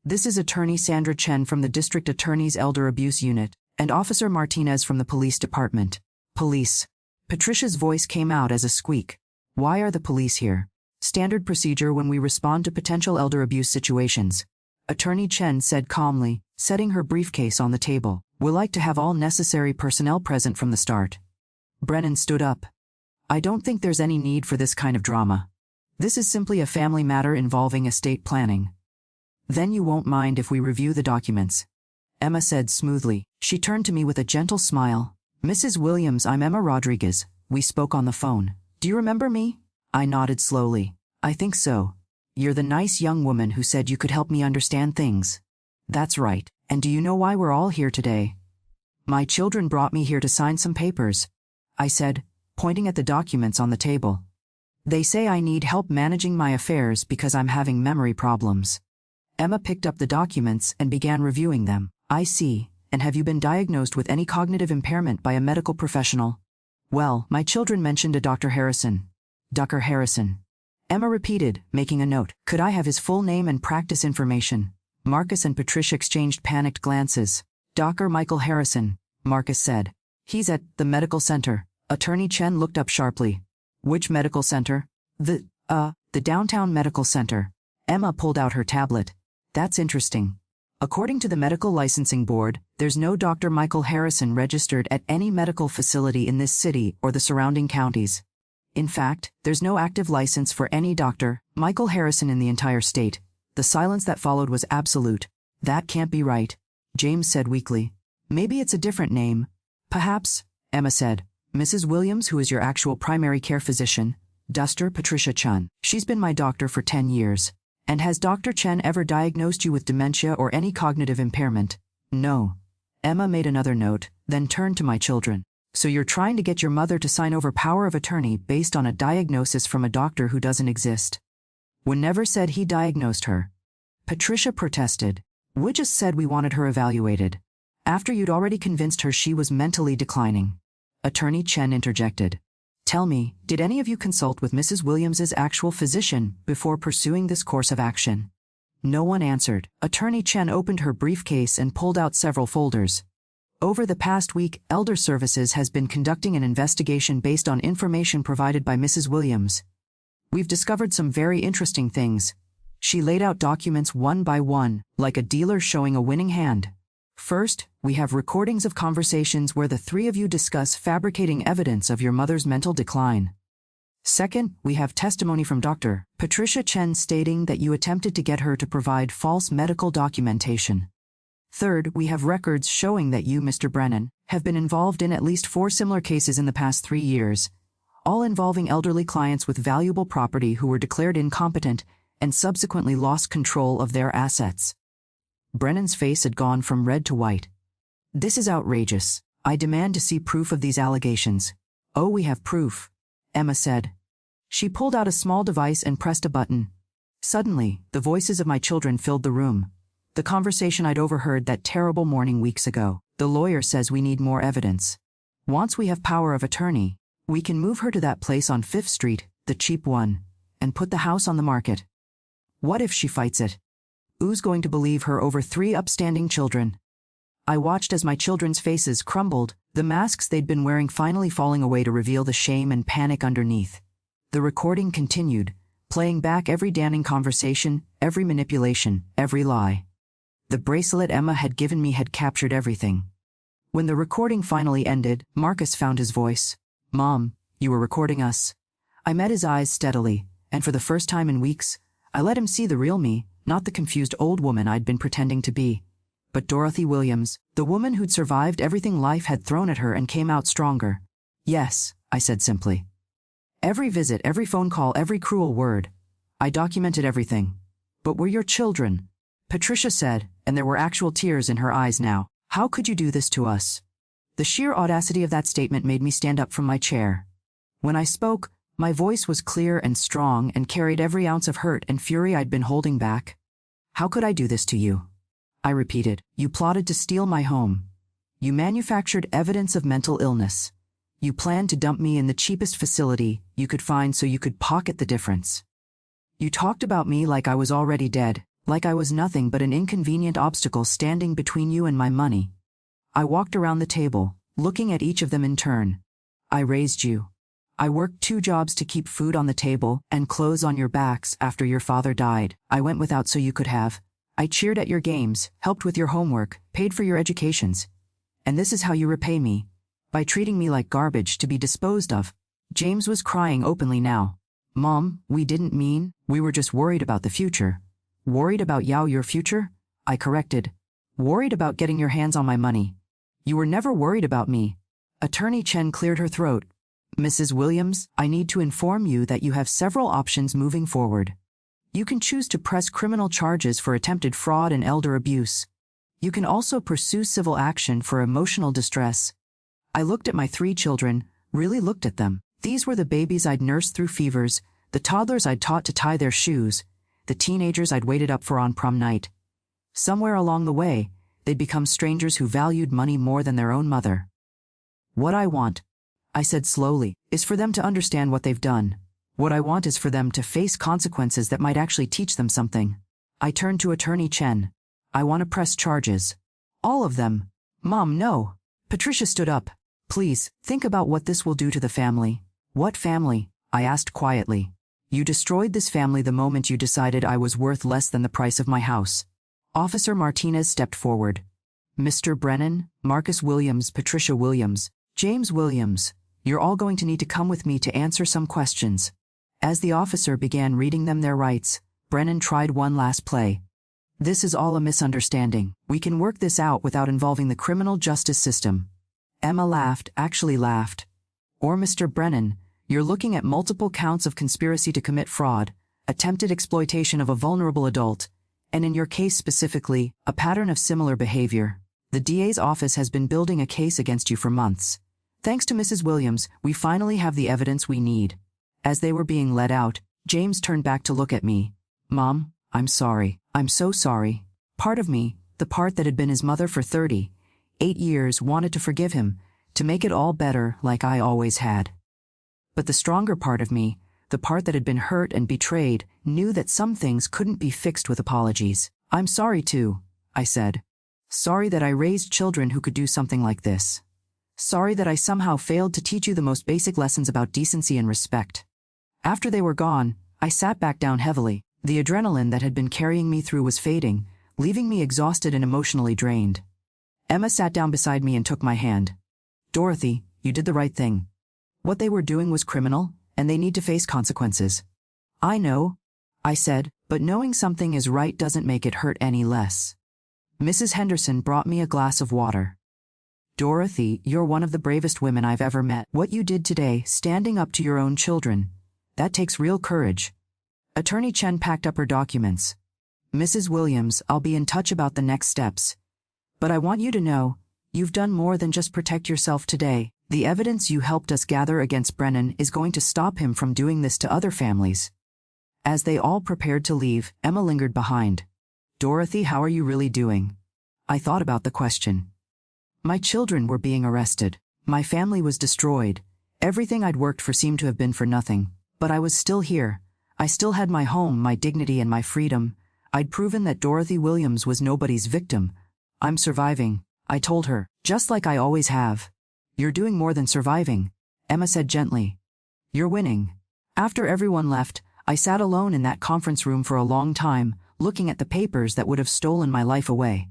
This is Attorney Sandra Chen from the District Attorney's Elder Abuse Unit, and Officer Martinez from the Police Department. Police. Patricia's voice came out as a squeak. Why are the police here? Standard procedure when we respond to potential elder abuse situations. Attorney Chen said calmly, setting her briefcase on the table. We'll like to have all necessary personnel present from the start. Brennan stood up. I don't think there's any need for this kind of drama. This is simply a family matter involving estate planning. Then you won't mind if we review the documents, Emma said smoothly. She turned to me with a gentle smile. Mrs. Williams, I'm Emma Rodriguez. We spoke on the phone. Do you remember me? I nodded slowly. I think so. You're the nice young woman who said you could help me understand things. That's right. And do you know why we're all here today? My children brought me here to sign some papers, I said, pointing at the documents on the table. They say I need help managing my affairs because I'm having memory problems. Emma picked up the documents and began reviewing them. I see. And have you been diagnosed with any cognitive impairment by a medical professional? Well, my children mentioned a Dr. Harrison. Dr. Harrison. Emma repeated, making a note. Could I have his full name and practice information? Marcus and Patricia exchanged panicked glances. Dr. Michael Harrison, Marcus said. He's at the medical center. Attorney Chen looked up sharply. Which medical center? The downtown medical center. Emma pulled out her tablet. That's interesting. According to the Medical Licensing Board, there's no Dr. Michael Harrison registered at any medical facility in this city or the surrounding counties. In fact, there's no active license for any Dr. Michael Harrison in the entire state. The silence that followed was absolute. That can't be right, James said weakly. Maybe it's a different name. Perhaps, Emma said. Mrs. Williams, who is your actual primary care physician, Dr. Patricia Chen. She's been my doctor for 10 years. And has Dr. Chen ever diagnosed you with dementia or any cognitive impairment? No. Emma made another note, then turned to my children. So you're trying to get your mother to sign over power of attorney based on a diagnosis from a doctor who doesn't exist. We never said he diagnosed her. Patricia protested. We just said we wanted her evaluated. After you'd already convinced her she was mentally declining. Attorney Chen interjected. Tell me, did any of you consult with Mrs. Williams's actual physician before pursuing this course of action? No one answered. Attorney Chen opened her briefcase and pulled out several folders. Over the past week, Elder Services has been conducting an investigation based on information provided by Mrs. Williams. We've discovered some very interesting things. She laid out documents one by one, like a dealer showing a winning hand. First, we have recordings of conversations where the three of you discuss fabricating evidence of your mother's mental decline. Second, we have testimony from Dr. Patricia Chen stating that you attempted to get her to provide false medical documentation. Third, we have records showing that you, Mr. Brennan, have been involved in at least 4 similar cases in the past 3 years, all involving elderly clients with valuable property who were declared incompetent and subsequently lost control of their assets. Brennan's face had gone from red to white. This is outrageous. I demand to see proof of these allegations. Oh, we have proof, Emma said. She pulled out a small device and pressed a button. Suddenly, the voices of my children filled the room. The conversation I'd overheard that terrible morning weeks ago. The lawyer says we need more evidence. Once we have power of attorney, we can move her to that place on 5th Street, the cheap one, and put the house on the market. What if she fights it? Who's going to believe her over 3 upstanding children? I watched as my children's faces crumbled, the masks they'd been wearing finally falling away to reveal the shame and panic underneath. The recording continued, playing back every damning conversation, every manipulation, every lie. The bracelet Emma had given me had captured everything. When the recording finally ended, Marcus found his voice. Mom, you were recording us. I met his eyes steadily, and for the first time in weeks, I let him see the real me, not the confused old woman I'd been pretending to be. But Dorothy Williams, the woman who'd survived everything life had thrown at her and came out stronger. Yes, I said simply. Every visit, every phone call, every cruel word. I documented everything. But we're your children, Patricia said, and there were actual tears in her eyes now. How could you do this to us? The sheer audacity of that statement made me stand up from my chair. When I spoke, my voice was clear and strong and carried every ounce of hurt and fury I'd been holding back. How could I do this to you? I repeated. You plotted to steal my home. You manufactured evidence of mental illness. You planned to dump me in the cheapest facility you could find so you could pocket the difference. You talked about me like I was already dead, like I was nothing but an inconvenient obstacle standing between you and my money. I walked around the table, looking at each of them in turn. I raised you. I worked 2 jobs to keep food on the table and clothes on your backs after your father died. I went without so you could have. I cheered at your games, helped with your homework, paid for your educations. And this is how you repay me. By treating me like garbage to be disposed of. James was crying openly now. Mom, we didn't mean, we were just worried about the future. Worried about your future? I corrected. Worried about getting your hands on my money. You were never worried about me. Attorney Chen cleared her throat. Mrs. Williams, I need to inform you that you have several options moving forward. You can choose to press criminal charges for attempted fraud and elder abuse. You can also pursue civil action for emotional distress. I looked at my 3 children, really looked at them. These were the babies I'd nursed through fevers, the toddlers I'd taught to tie their shoes, the teenagers I'd waited up for on prom night. Somewhere along the way, they'd become strangers who valued money more than their own mother. What I want, I said slowly, is for them to understand what they've done. What I want is for them to face consequences that might actually teach them something. I turned to Attorney Chen. I want to press charges. All of them. Mom, no. Patricia stood up. Please, think about what this will do to the family. What family? I asked quietly. You destroyed this family the moment you decided I was worth less than the price of my house. Officer Martinez stepped forward. Mr. Brennan, Marcus Williams, Patricia Williams, James Williams, you're all going to need to come with me to answer some questions. As the officer began reading them their rights, Brennan tried one last play. This is all a misunderstanding. We can work this out without involving the criminal justice system. Emma laughed, actually laughed. Or Mr. Brennan, you're looking at multiple counts of conspiracy to commit fraud, attempted exploitation of a vulnerable adult, and in your case specifically, a pattern of similar behavior. The DA's office has been building a case against you for months. Thanks to Mrs. Williams, we finally have the evidence we need. As they were being led out, James turned back to look at me. Mom, I'm sorry. I'm so sorry. Part of me, the part that had been his mother for 38 years, wanted to forgive him, to make it all better like I always had. But the stronger part of me, the part that had been hurt and betrayed, knew that some things couldn't be fixed with apologies. I'm sorry too, I said. Sorry that I raised children who could do something like this. Sorry that I somehow failed to teach you the most basic lessons about decency and respect. After they were gone, I sat back down heavily. The adrenaline that had been carrying me through was fading, leaving me exhausted and emotionally drained. Emma sat down beside me and took my hand. Dorothy, you did the right thing. What they were doing was criminal, and they need to face consequences. I know, I said, but knowing something is right doesn't make it hurt any less. Mrs. Henderson brought me a glass of water. Dorothy, you're one of the bravest women I've ever met. What you did today, standing up to your own children, that takes real courage. Attorney Chen packed up her documents. Mrs. Williams, I'll be in touch about the next steps. But I want you to know, you've done more than just protect yourself today. The evidence you helped us gather against Brennan is going to stop him from doing this to other families. As they all prepared to leave, Emma lingered behind. Dorothy, how are you really doing? I thought about the question. My children were being arrested. My family was destroyed. Everything I'd worked for seemed to have been for nothing. But I was still here. I still had my home, my dignity, and my freedom. I'd proven that Dorothy Williams was nobody's victim. I'm surviving, I told her, just like I always have. You're doing more than surviving, Emma said gently. You're winning. After everyone left, I sat alone in that conference room for a long time, looking at the papers that would have stolen my life away.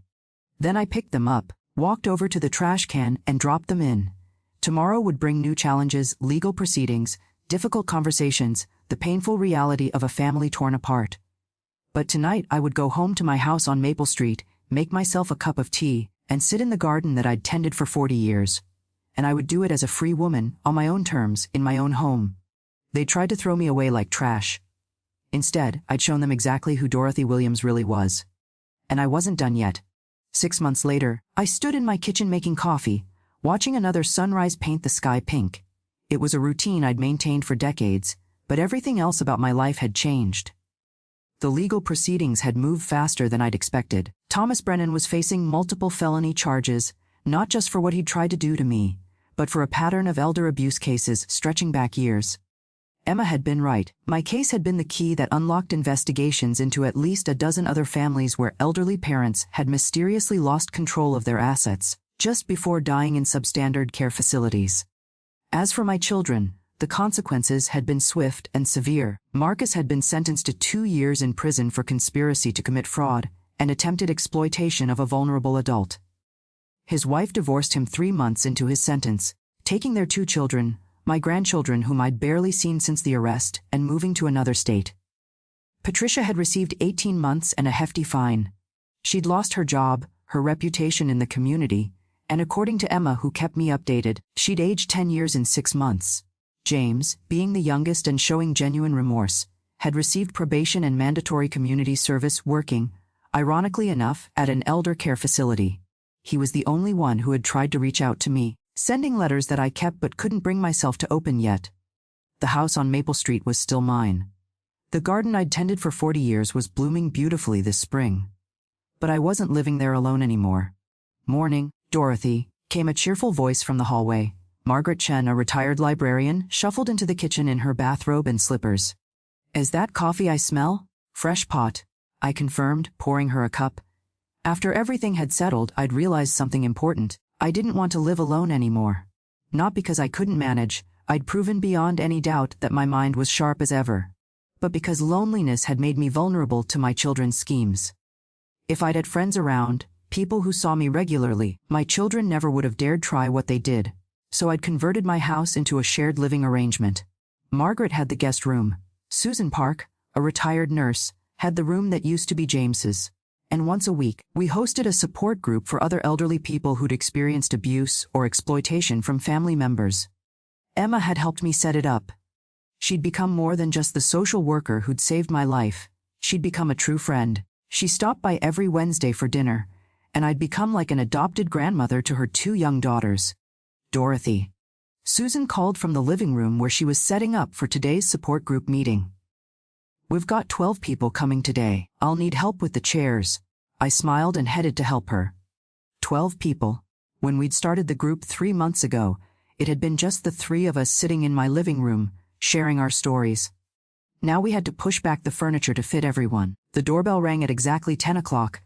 Then I picked them up, walked over to the trash can, and dropped them in. Tomorrow would bring new challenges, legal proceedings, difficult conversations, the painful reality of a family torn apart. But tonight I would go home to my house on Maple Street, make myself a cup of tea, and sit in the garden that I'd tended for 40 years. And I would do it as a free woman, on my own terms, in my own home. They tried to throw me away like trash. Instead, I'd shown them exactly who Dorothy Williams really was. And I wasn't done yet. 6 months later, I stood in my kitchen making coffee, watching another sunrise paint the sky pink. It was a routine I'd maintained for decades, but everything else about my life had changed. The legal proceedings had moved faster than I'd expected. Thomas Brennan was facing multiple felony charges, not just for what he'd tried to do to me, but for a pattern of elder abuse cases stretching back years. Emma had been right. My case had been the key that unlocked investigations into at least a dozen other families where elderly parents had mysteriously lost control of their assets just before dying in substandard care facilities. As for my children, the consequences had been swift and severe. Marcus had been sentenced to 2 years in prison for conspiracy to commit fraud and attempted exploitation of a vulnerable adult. His wife divorced him 3 months into his sentence, taking their 2 children, my grandchildren whom I'd barely seen since the arrest, and moving to another state. Patricia had received 18 months and a hefty fine. She'd lost her job, her reputation in the community, and according to Emma, who kept me updated, she'd aged 10 years in 6 months. James, being the youngest and showing genuine remorse, had received probation and mandatory community service working, ironically enough, at an elder care facility. He was the only one who had tried to reach out to me, sending letters that I kept but couldn't bring myself to open yet. The house on Maple Street was still mine. The garden I'd tended for 40 years was blooming beautifully this spring. But I wasn't living there alone anymore. "Morning, Dorothy," came a cheerful voice from the hallway. Margaret Chen, a retired librarian, shuffled into the kitchen in her bathrobe and slippers. "Is that coffee I smell?" "Fresh pot," I confirmed, pouring her a cup. After everything had settled, I'd realized something important. I didn't want to live alone anymore. Not because I couldn't manage, I'd proven beyond any doubt that my mind was sharp as ever. But because loneliness had made me vulnerable to my children's schemes. If I'd had friends around, people who saw me regularly, my children never would have dared try what they did. So I'd converted my house into a shared living arrangement. Margaret had the guest room. Susan Park, a retired nurse, had the room that used to be James's. And once a week, we hosted a support group for other elderly people who'd experienced abuse or exploitation from family members. Emma had helped me set it up. She'd become more than just the social worker who'd saved my life. She'd become a true friend. She stopped by every Wednesday for dinner, and I'd become like an adopted grandmother to her 2 young daughters. "Dorothy." Susan called from the living room where she was setting up for today's support group meeting. "We've got 12 people coming today. I'll need help with the chairs." I smiled and headed to help her. 12 people. When we'd started the group 3 months ago, it had been just the 3 of us sitting in my living room, sharing our stories. Now we had to push back the furniture to fit everyone. The doorbell rang at exactly 10 o'clock.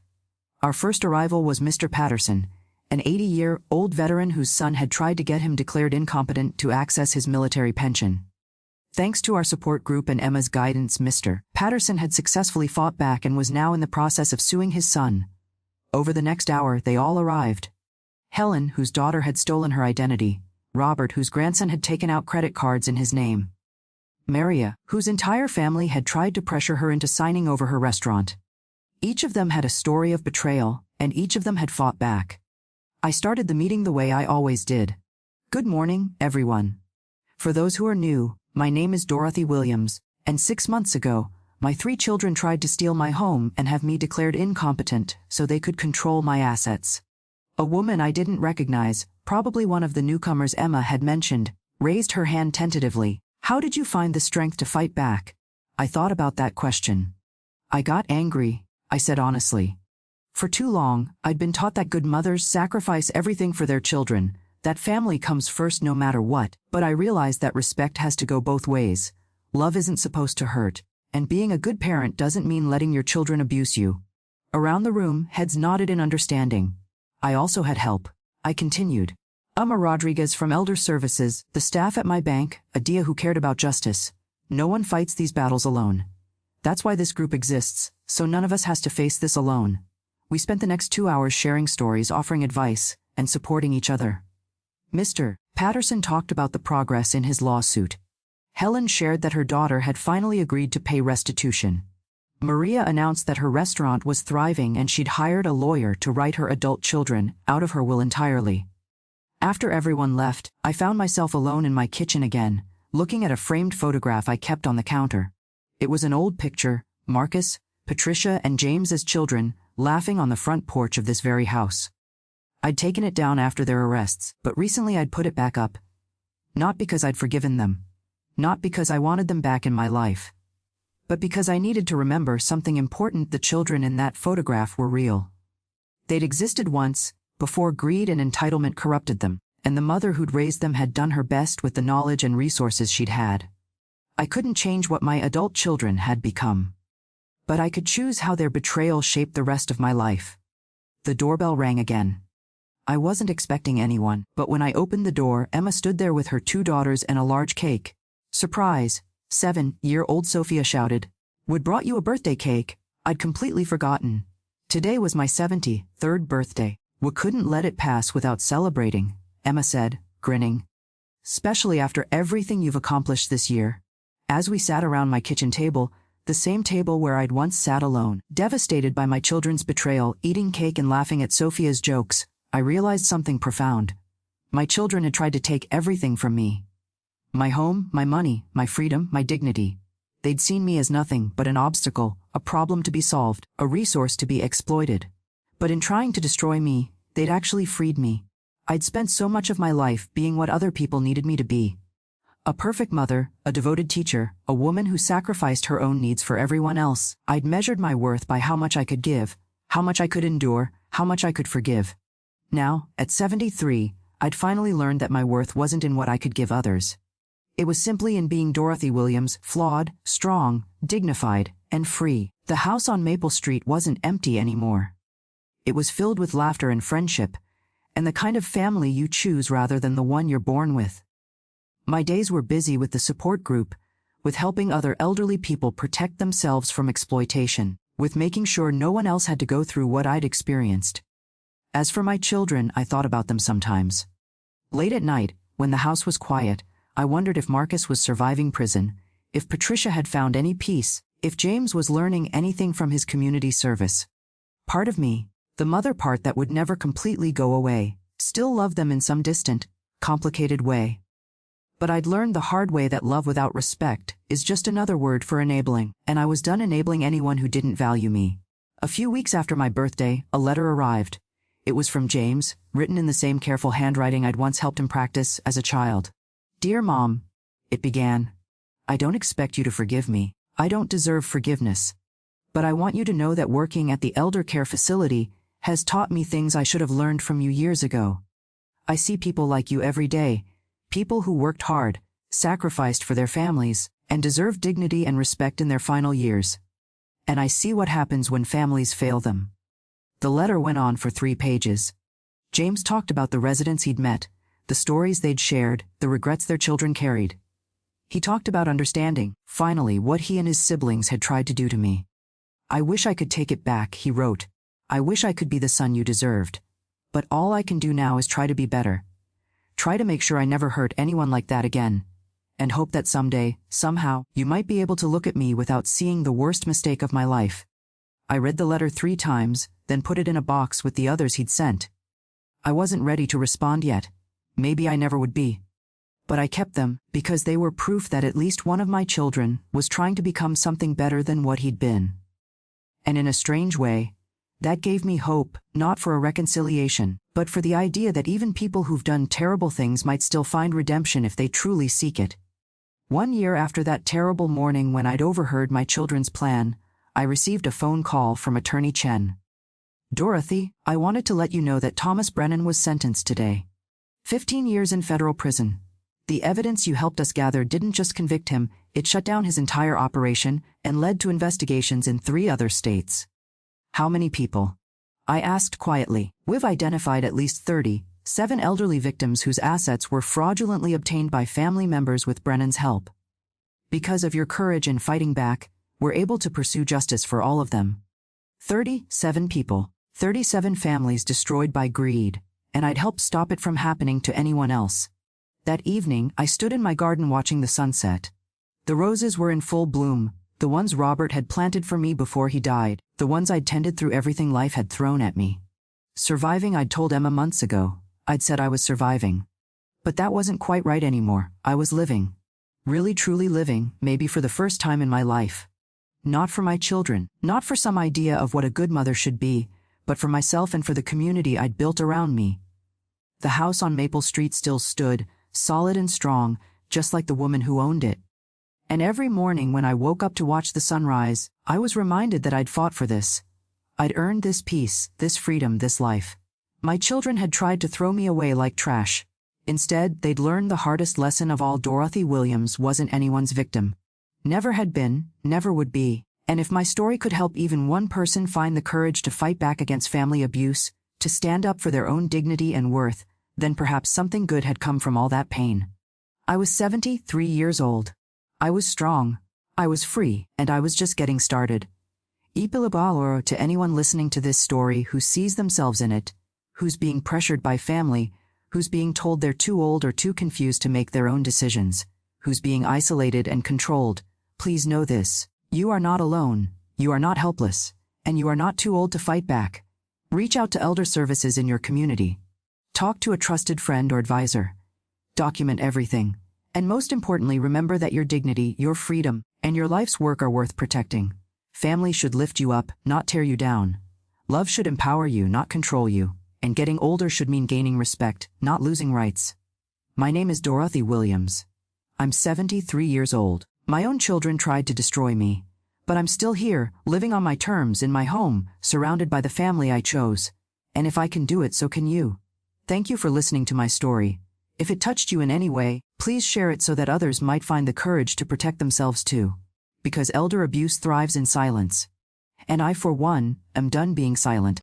Our first arrival was Mr. Patterson, an 80-year-old veteran whose son had tried to get him declared incompetent to access his military pension. Thanks to our support group and Emma's guidance, Mr. Patterson had successfully fought back and was now in the process of suing his son. Over the next hour, they all arrived. Helen, whose daughter had stolen her identity. Robert, whose grandson had taken out credit cards in his name. Maria, whose entire family had tried to pressure her into signing over her restaurant. Each of them had a story of betrayal, and each of them had fought back. I started the meeting the way I always did. "Good morning, everyone. For those who are new, my name is Dorothy Williams, and 6 months ago, my 3 children tried to steal my home and have me declared incompetent so they could control my assets." A woman I didn't recognize, probably one of the newcomers Emma had mentioned, raised her hand tentatively. "How did you find the strength to fight back?" I thought about that question. "I got angry," I said honestly. For too long, I'd been taught that good mothers sacrifice everything for their children, that family comes first no matter what, but I realized that respect has to go both ways. Love isn't supposed to hurt, and being a good parent doesn't mean letting your children abuse you. Around the room, heads nodded in understanding. I also had help. I continued. "Emma Rodriguez from Elder Services, the staff at my bank, a Dia who cared about justice. No one fights these battles alone. That's why this group exists, so none of us has to face this alone." We spent the next 2 hours sharing stories, offering advice, and supporting each other. Mr. Patterson talked about the progress in his lawsuit. Helen shared that her daughter had finally agreed to pay restitution. Maria announced that her restaurant was thriving and she'd hired a lawyer to write her adult children out of her will entirely. After everyone left, I found myself alone in my kitchen again, looking at a framed photograph I kept on the counter. It was an old picture, Marcus, Patricia, and James as children, laughing on the front porch of this very house. I'd taken it down after their arrests, but recently I'd put it back up. Not because I'd forgiven them. Not because I wanted them back in my life. But because I needed to remember something important: the children in that photograph were real. They'd existed once, before greed and entitlement corrupted them, and the mother who'd raised them had done her best with the knowledge and resources she'd had. I couldn't change what my adult children had become. But I could choose how their betrayal shaped the rest of my life. The doorbell rang again. I wasn't expecting anyone, but when I opened the door, Emma stood there with her 2 daughters and a large cake. "Surprise!" 7-year-old Sophia shouted. "Would brought you a birthday cake. I'd completely forgotten. Today was my 73rd birthday. We couldn't let it pass without celebrating," Emma said, grinning. "Especially after everything you've accomplished this year." As we sat around my kitchen table, The same table where I'd once sat alone, devastated by my children's betrayal, eating cake and laughing at Sophia's jokes, I realized something profound. My children had tried to take everything from me. My home, my money, my freedom, my dignity. They'd seen me as nothing but an obstacle, a problem to be solved, a resource to be exploited. But in trying to destroy me, they'd actually freed me. I'd spent so much of my life being what other people needed me to be. A perfect mother, a devoted teacher, a woman who sacrificed her own needs for everyone else. I'd measured my worth by how much I could give, how much I could endure, how much I could forgive. Now, at 73, I'd finally learned that my worth wasn't in what I could give others. It was simply in being Dorothy Williams, flawed, strong, dignified, and free. The house on Maple Street wasn't empty anymore. It was filled with laughter and friendship, and the kind of family you choose rather than the one you're born with. My days were busy with the support group, with helping other elderly people protect themselves from exploitation, with making sure no one else had to go through what I'd experienced. As for my children, I thought about them sometimes. Late at night, when the house was quiet, I wondered if Marcus was surviving prison, if Patricia had found any peace, if James was learning anything from his community service. Part of me, the mother part that would never completely go away, still loved them in some distant, complicated way. But I'd learned the hard way that love without respect is just another word for enabling, and I was done enabling anyone who didn't value me. A few weeks after my birthday, a letter arrived. It was from James, written in the same careful handwriting I'd once helped him practice as a child. "Dear Mom," it began, "I don't expect you to forgive me. I don't deserve forgiveness. But I want you to know that working at the elder care facility has taught me things I should have learned from you years ago. I see people like you every day, people who worked hard, sacrificed for their families, and deserve dignity and respect in their final years. And I see what happens when families fail them." The letter went on for 3 pages. James talked about the residents he'd met, the stories they'd shared, the regrets their children carried. He talked about understanding, finally, what he and his siblings had tried to do to me. "I wish I could take it back," he wrote. "I wish I could be the son you deserved. But all I can do now is try to be better. Try to make sure I never hurt anyone like that again. And hope that someday, somehow, you might be able to look at me without seeing the worst mistake of my life." I read the letter 3 times, then put it in a box with the others he'd sent. I wasn't ready to respond yet. Maybe I never would be. But I kept them, because they were proof that at least one of my children was trying to become something better than what he'd been. And in a strange way, that gave me hope, not for a reconciliation, but for the idea that even people who've done terrible things might still find redemption if they truly seek it. 1 year after that terrible morning when I'd overheard my children's plan, I received a phone call from Attorney Chen. "Dorothy, I wanted to let you know that Thomas Brennan was sentenced today. 15 years in federal prison. The evidence you helped us gather didn't just convict him, it shut down his entire operation and led to investigations in 3 other states." "How many people?" I asked quietly. "We've identified at least 37 elderly victims whose assets were fraudulently obtained by family members with Brennan's help. Because of your courage in fighting back, we're able to pursue justice for all of them." 37 people, 37 families destroyed by greed, and I'd helped stop it from happening to anyone else. That evening, I stood in my garden watching the sunset. The roses were in full bloom, the ones Robert had planted for me before he died, the ones I'd tended through everything life had thrown at me. Surviving, I'd told Emma months ago. I'd said I was surviving. But that wasn't quite right anymore. I was living. Really truly living, maybe for the first time in my life. Not for my children, not for some idea of what a good mother should be, but for myself and for the community I'd built around me. The house on Maple Street still stood, solid and strong, just like the woman who owned it. And every morning when I woke up to watch the sunrise, I was reminded that I'd fought for this. I'd earned this peace, this freedom, this life. My children had tried to throw me away like trash. Instead, they'd learned the hardest lesson of all: Dorothy Williams wasn't anyone's victim. Never had been, never would be. And if my story could help even one person find the courage to fight back against family abuse, to stand up for their own dignity and worth, then perhaps something good had come from all that pain. I was 73 years old. I was strong. I was free, and I was just getting started. Ipilabalo to anyone listening to this story who sees themselves in it, who's being pressured by family, who's being told they're too old or too confused to make their own decisions, who's being isolated and controlled, please know this: You are not alone, you are not helpless, and you are not too old to fight back. Reach out to elder services in your community. Talk to a trusted friend or advisor. Document everything. And most importantly, remember that your dignity, your freedom, and your life's work are worth protecting. Family should lift you up, not tear you down. Love should empower you, not control you. And getting older should mean gaining respect, not losing rights. My name is Dorothy Williams. I'm 73 years old. My own children tried to destroy me. But I'm still here, living on my terms in my home, surrounded by the family I chose. And if I can do it, so can you. Thank you for listening to my story. If it touched you in any way, please share it so that others might find the courage to protect themselves too. Because elder abuse thrives in silence. And I, for one, am done being silent.